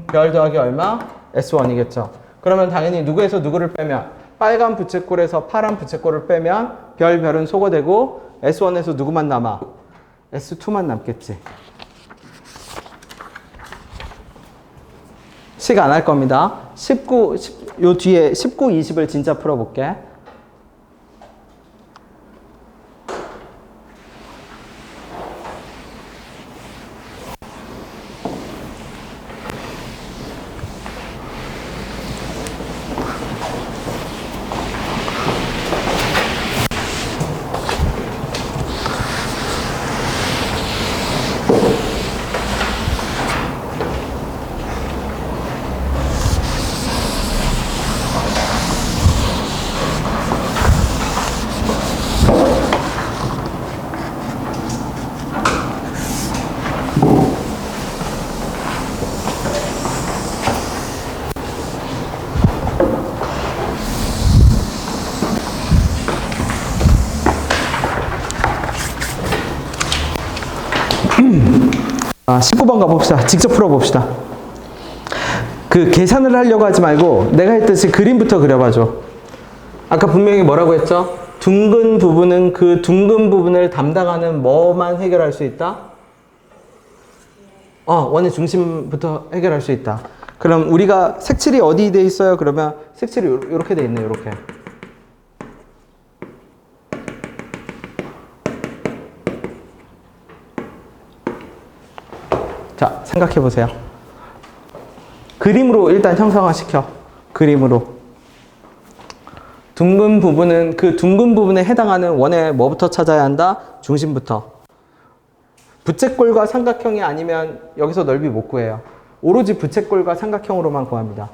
별 더하기 얼마? S1이겠죠. 그러면 당연히 누구에서 누구를 빼면 빨간 부채꼴에서 파란 부채꼴을 빼면 별은 소거되고 S1에서 누구만 남아? S2만 남겠지. 식 안 할 겁니다. 요 뒤에 19, 20을 진짜 풀어볼게. 아, 19번 가봅시다. 직접 풀어봅시다. 그 계산을 하려고 하지 말고 내가 했듯이 그림부터 그려봐줘. 아까 분명히 뭐라고 했죠? 둥근 부분은 그 둥근 부분을 담당하는 뭐만 해결할 수 있다? 원의 중심부터 해결할 수 있다. 그럼 우리가 색칠이 어디 돼 있어요? 그러면 색칠이 이렇게 돼 있네요. 이렇게. 자, 생각해 보세요. 그림으로 일단 형상화시켜. 그림으로. 둥근 부분은 그 둥근 부분에 해당하는 원의 뭐부터 찾아야 한다? 중심부터. 부채꼴과 삼각형이 아니면 여기서 넓이 못 구해요. 오로지 부채꼴과 삼각형으로만 구합니다.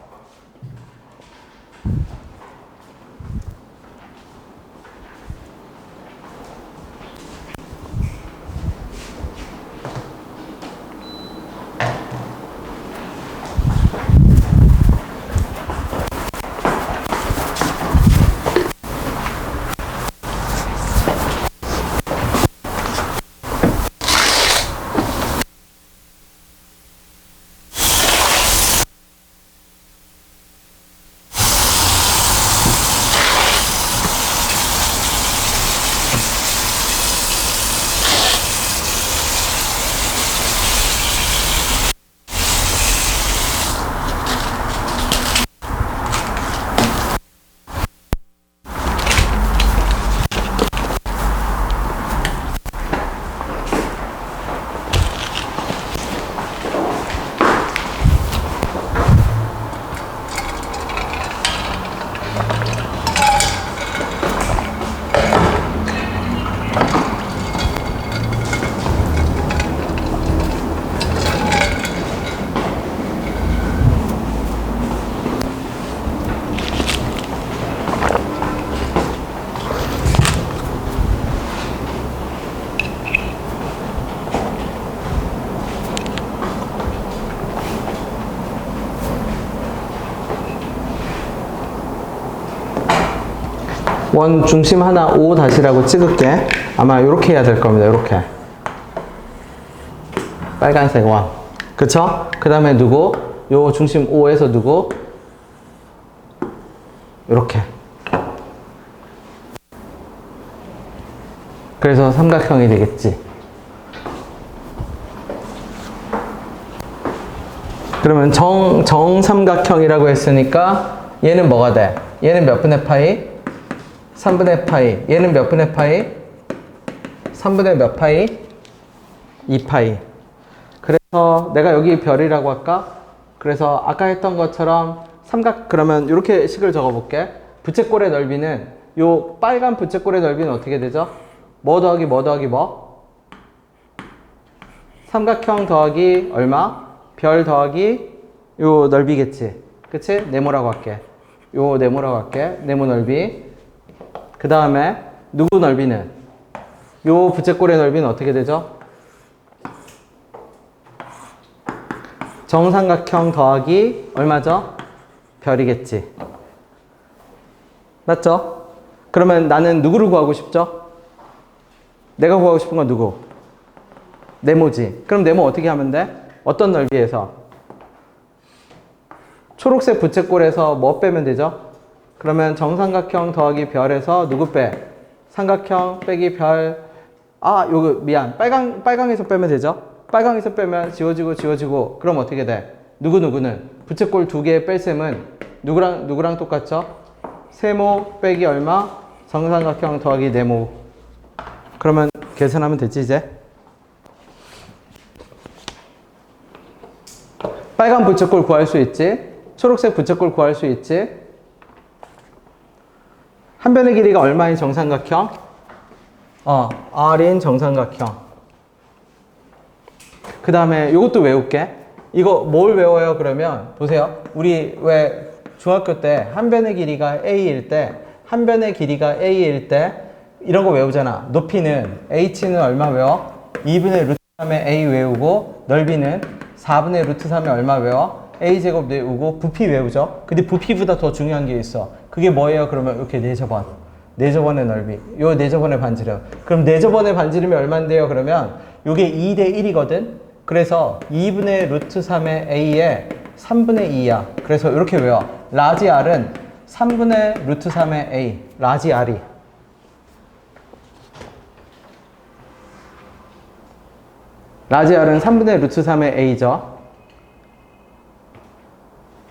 원 중심 하나 O 다시라고 찍을게. 아마 이렇게 해야 될 겁니다. 이렇게 빨간색 원. 그쵸? 그 다음에 누구? 요 중심 O에서 누구? 이렇게. 그래서 삼각형이 되겠지. 그러면 정삼각형이라고 했으니까 얘는 뭐가 돼? 얘는 몇 분의 파이? 3분의 파이. 얘는 몇 분의 파이? 3분의 몇 파이? 2파이. 그래서 내가 여기 별이라고 할까? 그래서 아까 했던 것처럼 그러면 이렇게 식을 적어볼게. 부채꼴의 넓이는 요 빨간 부채꼴의 넓이는 어떻게 되죠? 뭐 더하기 뭐 더하기 뭐? 삼각형 더하기 얼마? 별 더하기 요 넓이겠지. 그치? 네모라고 할게. 요 네모라고 할게. 네모 넓이. 그 다음에 누구 넓이는? 요 부채꼴의 넓이는 어떻게 되죠? 정삼각형 더하기 얼마죠? 별이겠지. 맞죠? 그러면 나는 누구를 구하고 싶죠? 내가 구하고 싶은 건 누구? 네모지. 그럼 네모 어떻게 하면 돼? 어떤 넓이에서? 초록색 부채꼴에서 뭐 빼면 되죠? 그러면 정삼각형 더하기 별에서 누구 빼? 삼각형 빼기 별. 아, 요거 미안. 빨강에서 빼면 되죠? 빨강에서 빼면 지워지고. 그럼 어떻게 돼? 누구는? 부채꼴 두 개 뺄셈은 누구랑 똑같죠? 세모 빼기 얼마? 정삼각형 더하기 네모. 그러면 계산하면 됐지, 이제? 빨간 부채꼴 구할 수 있지? 초록색 부채꼴 구할 수 있지? 한 변의 길이가 얼마인 정삼각형? R인 정삼각형. 그 다음에 이것도 외울게. 이거 뭘 외워요? 그러면 보세요. 우리 왜 중학교 때 한 변의 길이가 A일 때, 이런 거 외우잖아. 높이는 H는 얼마 외워? 2분의 루트 3의 A 외우고, 넓이는 4분의 루트 3의 얼마 외워? A제곱 외우고, 부피 외우죠? 근데 부피보다 더 중요한 게 있어. 그게 뭐예요? 그러면 이렇게 4저번. 4저번의 넓이. 요 4저번의 반지름. 그럼 4저번의 반지름이 얼마인데요? 그러면 요게 2대 1이거든? 그래서 2분의 루트 3의 A에 3분의 2야. 그래서 이렇게 외워. 라지 R은 3분의 루트 3의 A. 라지 R이. 라지 R은 3분의 루트 3의 A죠.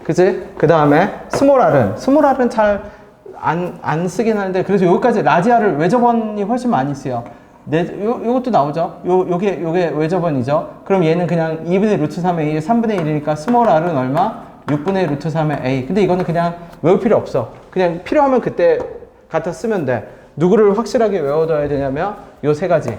그치? 그 다음에 스몰 R은 잘 안 쓰긴 하는데, 그래서 여기까지 라지 R을 외접원이 훨씬 많이 쓰여. 요것도 나오죠? 요게 외접원이죠? 그럼 얘는 그냥 2분의 루트 3의 1, 3분의 1이니까 스몰 R은 얼마? 6분의 루트 3의 a. 근데 이거는 그냥 외울 필요 없어. 그냥 필요하면 그때 갖다 쓰면 돼. 누구를 확실하게 외워둬야 되냐면 요 세 가지.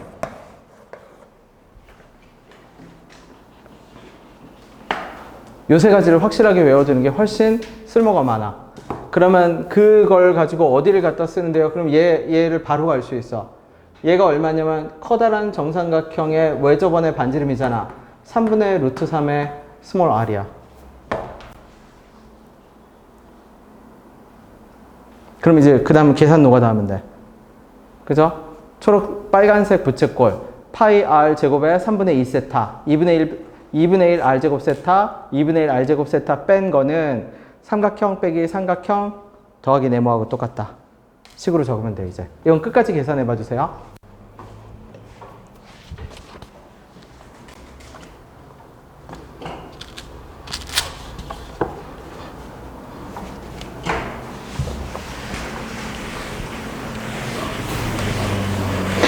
요 세 가지를 확실하게 외워두는 게 훨씬 쓸모가 많아. 그러면 그걸 가지고 어디를 갖다 쓰는데요? 그럼 얘를 바로 알 수 있어. 얘가 얼마냐면 커다란 정삼각형의 외접원의 반지름이잖아. 3분의 루트 3의 스몰 r이야. 그럼 이제 그 다음 계산 노가다 하면 돼. 그죠? 초록 빨간색 부채꼴 파이 r 제곱에 3분의 2 세타 2분의 1 r 제곱 세타 2분의 1 r 제곱 세타 뺀 거는 삼각형 빼기 삼각형 더하기 네모하고 똑같다 식으로 적으면 돼. 이제 이건 끝까지 계산해 봐 주세요.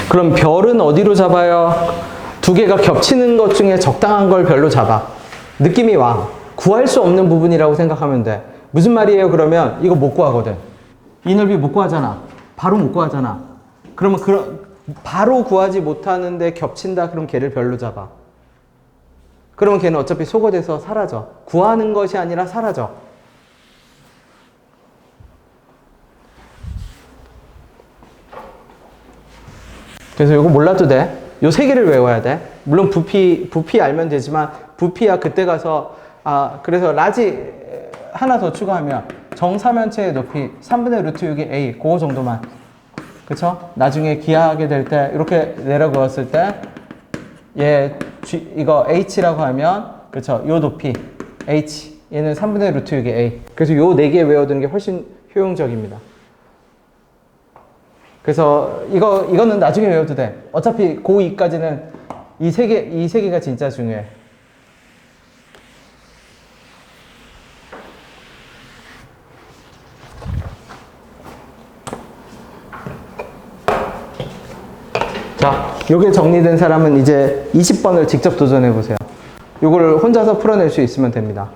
그럼 별은 어디로 잡아요? 두 개가 겹치는 것 중에 적당한 걸 별로 잡아. 느낌이 와. 구할 수 없는 부분이라고 생각하면 돼. 무슨 말이에요? 그러면 이거 못 구하거든. 이 넓이 못 구하잖아. 바로 못 구하잖아. 그러면 바로 구하지 못하는데 겹친다. 그럼 걔를 별로 잡아. 그러면 걔는 어차피 소거돼서 사라져. 구하는 것이 아니라 사라져. 그래서 이거 몰라도 돼. 요 세 개를 외워야 돼. 물론 부피 알면 되지만 부피야 그때 가서 그래서 라지 하나 더 추가하면 정사면체의 높이 3분의 루트 6이 a 그거 정도만. 그쵸? 나중에 기하하게 될 때 이렇게 내려 그었을 때 이거 h라고 하면 그쵸? 요 높이 h 얘는 3분의 루트 6이 a. 그래서 요 네 개 외워두는 게 훨씬 효용적입니다. 그래서 이거는 나중에 외워도 돼. 어차피 고2까지는 이 세 개가 진짜 중요해. 자, 요게 정리된 사람은 이제 20번을 직접 도전해 보세요. 요거를 혼자서 풀어낼 수 있으면 됩니다.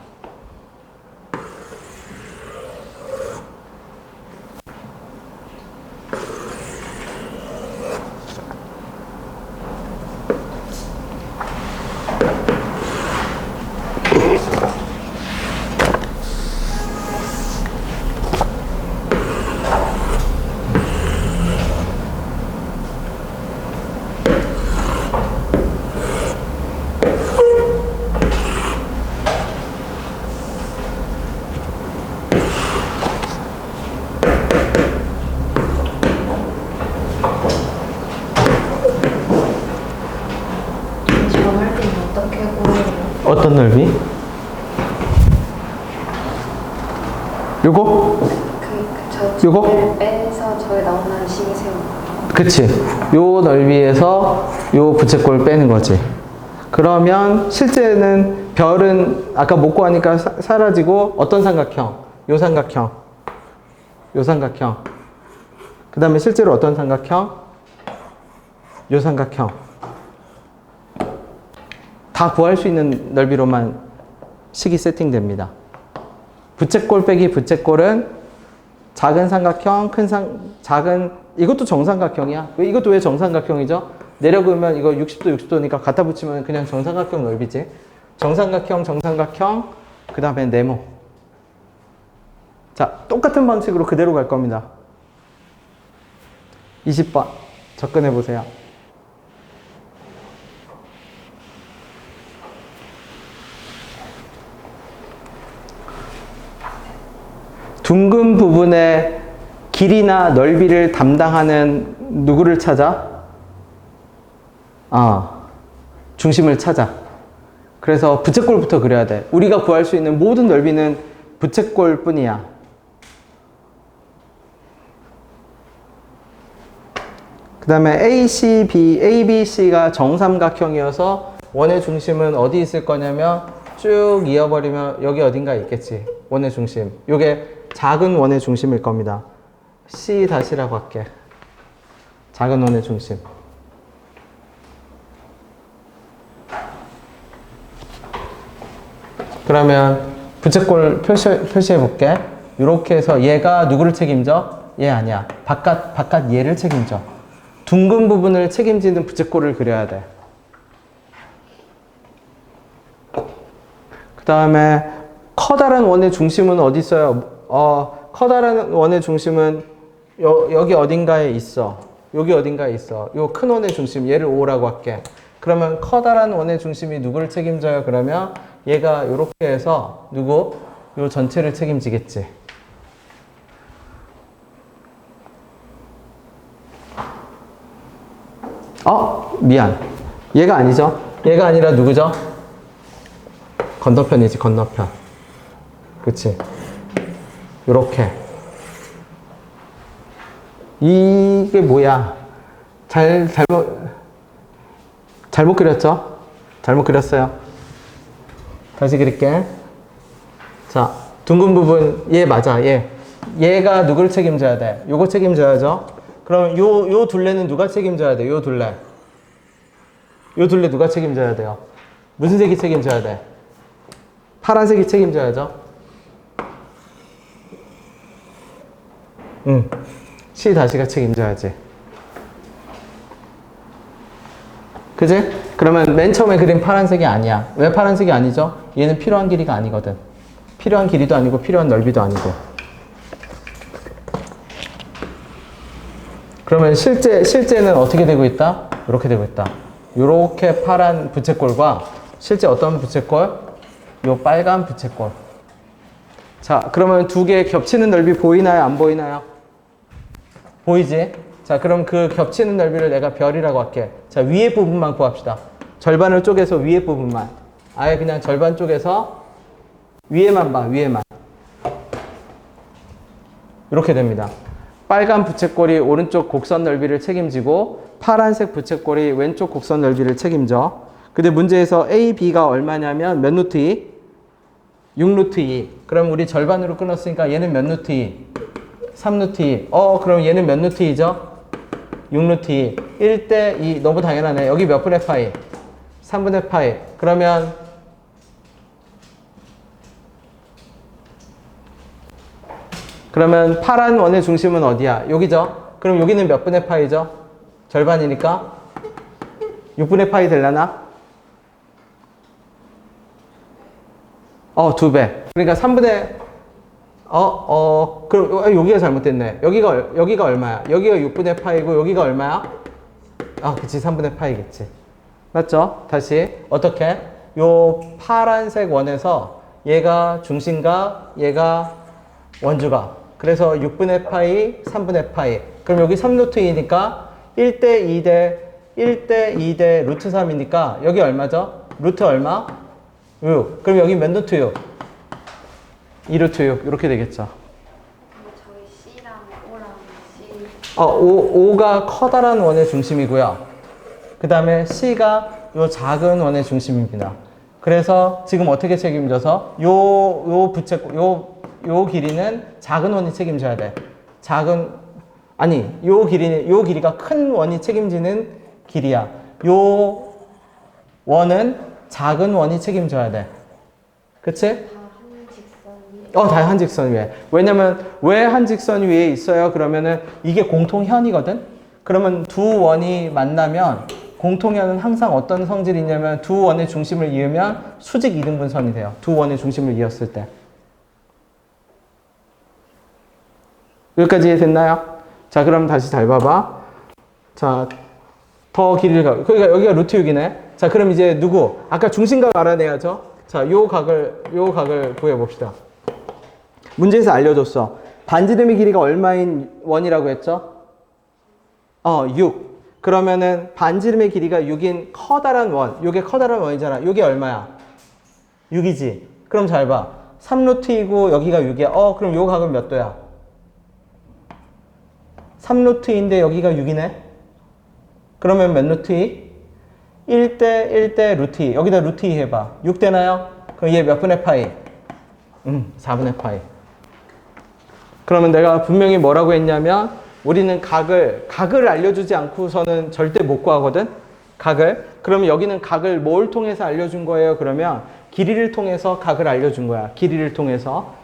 어떤 넓이? 요거? 요거? 빼서 저에 나오는 식이 세우는 거예요. 그치. 요 넓이에서 요 부채꼴 빼는 거지. 그러면 실제는 별은 아까 못 구하니까 사라지고 어떤 삼각형? 요 삼각형. 요 삼각형. 그 다음에 실제로 어떤 삼각형? 요 삼각형. 다 구할 수 있는 넓이로만 식이 세팅됩니다. 부채꼴 빼기 부채꼴은 작은 삼각형, 작은, 이것도 정삼각형이야. 이것도 왜 정삼각형이죠? 내려 그으면 이거 60도, 60도니까 갖다 붙이면 그냥 정삼각형 넓이지. 정삼각형, 그 다음에 네모. 자, 똑같은 방식으로 그대로 갈 겁니다. 20번. 접근해 보세요. 둥근 부분의 길이나 넓이를 담당하는 누구를 찾아? 중심을 찾아. 그래서 부채꼴부터 그려야 돼. 우리가 구할 수 있는 모든 넓이는 부채꼴 뿐이야. 그 다음에 ABC가 정삼각형이어서 원의 중심은 어디 있을 거냐면 쭉 이어버리면 여기 어딘가에 있겠지. 원의 중심. 요게 작은 원의 중심일 겁니다. C-라고 할게. 작은 원의 중심. 그러면 부채꼴 표시해 볼게. 이렇게 해서 얘가 누구를 책임져? 얘 아니야. 바깥 얘를 책임져. 둥근 부분을 책임지는 부채꼴을 그려야 돼. 그 다음에 커다란 원의 중심은 어디 있어요? 커다란 원의 중심은 여기 어딘가에 있어. 여기 어딘가에 있어. 요 큰 원의 중심, 얘를 O라고 할게. 그러면 커다란 원의 중심이 누구를 책임져요? 그러면 얘가 이렇게 해서 요 전체를 책임지겠지. 미안. 얘가 아니죠? 얘가 아니라 누구죠? 건너편이지, 건너편. 그치? 요렇게. 이게 뭐야? 잘못 그렸죠? 잘못 그렸어요. 다시 그릴게. 자, 둥근 부분, 얘 맞아, 얘. 얘가 누구를 책임져야 돼? 요거 책임져야죠? 그럼 요 둘레는 누가 책임져야 돼? 요 둘레. 요 둘레 누가 책임져야 돼요? 무슨 색이 책임져야 돼? 파란색이 책임져야죠? C 다시가 책임져야지. 그지? 그러면 맨 처음에 그린 파란색이 아니야. 왜 파란색이 아니죠? 얘는 필요한 길이가 아니거든. 필요한 길이도 아니고 필요한 넓이도 아니고. 그러면 실제는 어떻게 되고 있다? 이렇게 되고 있다. 이렇게 파란 부채꼴과 실제 어떤 부채꼴? 요 빨간 부채꼴. 자, 그러면 두 개 겹치는 넓이 보이나요? 안 보이나요? 보이지? 자, 그럼 그 겹치는 넓이를 내가 별이라고 할게. 자, 위에 부분만 구합시다. 절반을 쪼개서 위에 부분만. 아예 그냥 절반 쪼개서 위에만 봐, 위에만. 이렇게 됩니다. 빨간 부채꼴이 오른쪽 곡선 넓이를 책임지고 파란색 부채꼴이 왼쪽 곡선 넓이를 책임져. 근데 문제에서 A, B가 얼마냐면 몇 루트 2? 6루트 2. 그럼 우리 절반으로 끊었으니까 얘는 몇 루트 2? 3루트 2. 그럼 얘는 몇 루트 2죠? 6루트 2. 1대 2. 너무 당연하네. 여기 몇 분의 파이? 3분의 파이. 그러면 파란 원의 중심은 어디야? 여기죠? 그럼 여기는 몇 분의 파이죠? 절반이니까 6분의 파이 되려나? 2배. 그러니까 3분의 그럼 여기가 잘못됐네. 여기가 얼마야? 여기가 6분의 파이고 여기가 얼마야? 그치. 3분의 파이겠지. 맞죠? 다시 어떻게? 요 파란색 원에서 얘가 중심각, 얘가 원주각. 그래서 6분의 파이, 3분의 파이. 그럼 여기 3루트 2니까 1대 2대 루트 3이니까 여기 얼마죠? 루트 얼마? 6. 그럼 여기 몇 루트 6? 2루트 6. 이렇게 되겠죠. 저희 C랑 O랑 C. 5가 커다란 원의 중심이고요. 그 다음에 C가 요 작은 원의 중심입니다. 그래서 지금 어떻게 책임져서 요 길이는 작은 원이 책임져야 돼. 요 길이가 큰 원이 책임지는 길이야. 요 원은 작은 원이 책임져야 돼. 그치? 다 한 직선 위에. 왜냐면 왜 한 직선 위에 있어요? 그러면은 이게 공통현이거든? 그러면 두 원이 만나면 공통현은 항상 어떤 성질이 있냐면 두 원의 중심을 이으면 수직 이등분선이 돼요. 두 원의 중심을 이었을 때. 여기까지 됐나요? 자, 그럼 다시 잘 봐봐. 자, 더 길이를 그러니까 여기가 루트 6이네. 자, 그럼 이제 누구? 아까 중심각 알아내야죠. 자, 요 각을 구해봅시다. 문제에서 알려줬어. 반지름의 길이가 얼마인 원이라고 했죠? 6. 그러면은 반지름의 길이가 6인 커다란 원. 요게 커다란 원이잖아. 요게 얼마야? 6이지. 그럼 잘 봐. 3루트이고 여기가 6이야. 그럼 요 각은 몇 도야? 3루트인데 여기가 6이네. 그러면 몇 루트 2? 1대 루트 2. 여기다 루트 2 해봐. 6 되나요? 그럼 얘 몇 분의 파이? 4분의 파이. 그러면 내가 분명히 뭐라고 했냐면 우리는 각을 알려주지 않고서는 절대 못 구하거든. 각을. 그러면 여기는 각을 뭘 통해서 알려준 거예요? 그러면 길이를 통해서 각을 알려준 거야. 길이를 통해서.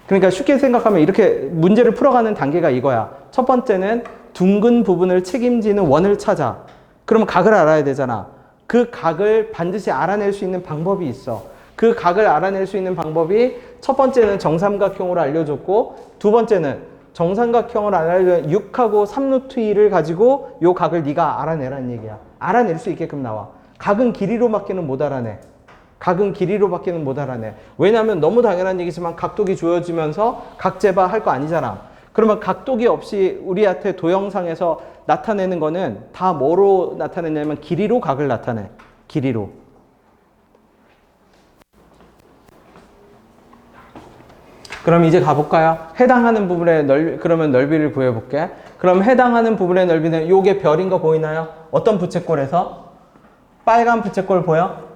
그러니까 쉽게 생각하면 이렇게 문제를 풀어가는 단계가 이거야. 첫 번째는 둥근 부분을 책임지는 원을 찾아. 그러면 각을 알아야 되잖아. 그 각을 반드시 알아낼 수 있는 방법이 있어. 그 각을 알아낼 수 있는 방법이 첫 번째는 정삼각형으로 알려줬고, 두 번째는 정삼각형을 알려준 6하고 3루트 2를 가지고 요 각을 네가 알아내라는 얘기야. 알아낼 수 있게끔 나와. 각은 길이로밖에는 못 알아내. 각은 길이로밖에는 못 알아내. 왜냐하면 너무 당연한 얘기지만 각도기 주어지면서 각재바 할 거 아니잖아. 그러면 각도기 없이 우리한테 도형상에서 나타내는 거는 다 뭐로 나타내냐면 길이로 각을 나타내. 길이로. 그럼 이제 가볼까요? 해당하는 부분의 그러면 넓이를 구해볼게. 그럼 해당하는 부분의 넓이는 요게 별인 거 보이나요? 어떤 부채꼴에서? 빨간 부채꼴 보여?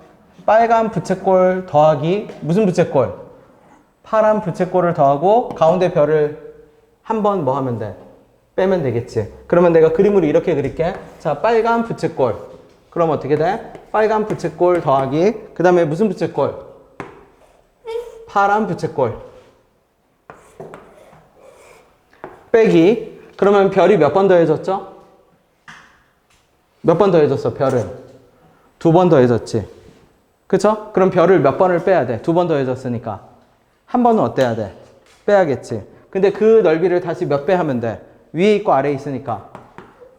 빨간 부채꼴 더하기 무슨 부채꼴? 파란 부채꼴을 더하고 가운데 별을 한번 뭐 하면 돼? 빼면 되겠지. 그러면 내가 그림으로 이렇게 그릴게. 자, 빨간 부채꼴. 그럼 어떻게 돼? 빨간 부채꼴 더하기 그 다음에 무슨 부채꼴? 파란 부채꼴. 빼기. 그러면 별이 몇 번 더해졌죠? 몇 번 더해졌어, 별은? 2번 더해졌지. 그쵸? 그럼 별을 몇 번을 빼야 돼? 2번 더해졌으니까. 한 번은 어때야 돼? 빼야겠지. 근데 그 넓이를 다시 몇 배 하면 돼? 위에 있고 아래에 있으니까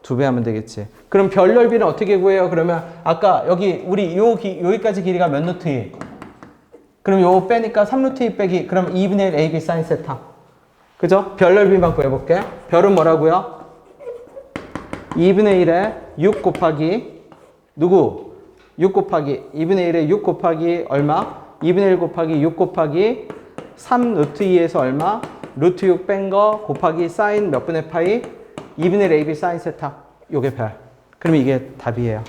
2배 하면 되겠지. 그럼 별 넓이는 어떻게 구해요? 그러면 아까 여기 우리 여기까지 길이가 몇 루트 2? 그럼 요거 빼니까 3루트 2 빼기. 그럼 2분의 1 AB 사인 세타. 그죠? 별 넓이만 구해볼게. 별은 뭐라고요? 2분의 1에 6 곱하기 누구? 6 곱하기 2분의 1에 6 곱하기 얼마? 2분의 1 곱하기 6 곱하기 3 루트 2에서 얼마? 루트 6 뺀 거 곱하기 사인 몇 분의 파이? 2분의 1 AB 사인 세타. 요게 별. 그러면 이게 답이에요.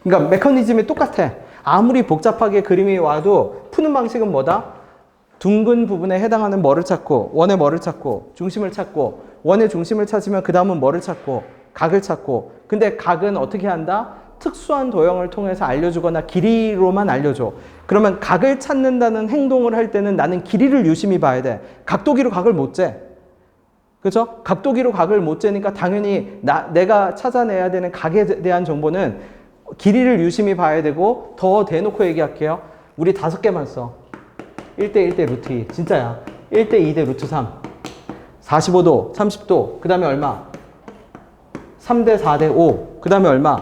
그러니까 메커니즘이 똑같아. 아무리 복잡하게 그림이 와도 푸는 방식은 뭐다? 둥근 부분에 해당하는 뭐를 찾고, 원의 뭐를 찾고, 중심을 찾고, 원의 중심을 찾으면 그 다음은 뭐를 찾고, 각을 찾고. 근데 각은 어떻게 한다? 특수한 도형을 통해서 알려주거나 길이로만 알려줘. 그러면 각을 찾는다는 행동을 할 때는 나는 길이를 유심히 봐야 돼. 각도기로 각을 못 재. 그죠? 각도기로 각을 못 재니까 당연히 내가 찾아내야 되는 각에 대한 정보는 길이를 유심히 봐야 되고, 더 대놓고 얘기할게요. 우리 5개만 써. 1대 1대 루트 2. 진짜야. 1대 2대 루트 3. 45도, 30도. 그 다음에 얼마? 3대 4대 5. 그 다음에 얼마?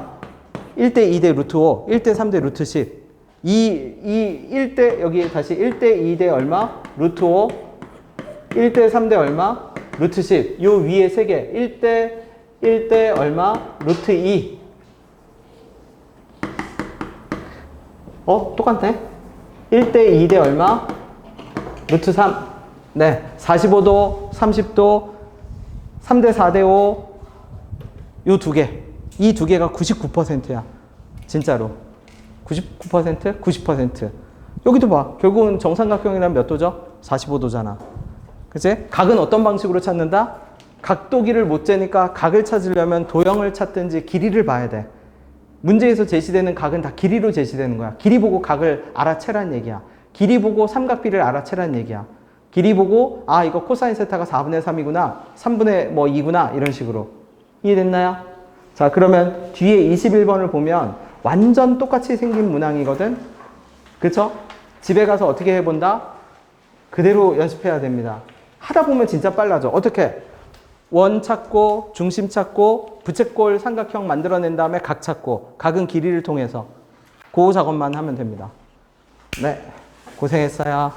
1대 2대 루트 5. 1대 3대 루트 10. 1대, 여기 다시 1대 2대 얼마? 루트 5. 1대 3대 얼마? 루트 10. 요 위에 3개. 1대 얼마? 루트 2. 똑같네. 1대 2대 얼마? 루트 3. 네. 45도, 30도, 3대 4대 5. 요 2개. 이 2개가 99%야. 진짜로. 99%? 90%. 여기도 봐. 결국은 정삼각형이란 몇 도죠? 45도잖아. 그치? 각은 어떤 방식으로 찾는다? 각도기를 못 재니까 각을 찾으려면 도형을 찾든지 길이를 봐야 돼. 문제에서 제시되는 각은 다 길이로 제시되는 거야. 길이 보고 각을 알아채란 얘기야. 길이 보고 삼각비를 알아채란 얘기야. 길이 보고 아 이거 코사인 세타가 4분의 3이구나. 3분의 뭐 2구나. 이런 식으로. 이해됐나요? 자 그러면 뒤에 21번을 보면 완전 똑같이 생긴 문항이거든. 그쵸? 집에 가서 어떻게 해본다? 그대로 연습해야 됩니다. 하다 보면 진짜 빨라져. 어떻게? 원 찾고 중심 찾고 부채꼴 삼각형 만들어낸 다음에 각 찾고 각은 길이를 통해서 그 작업만 하면 됩니다. 네, 고생했어요.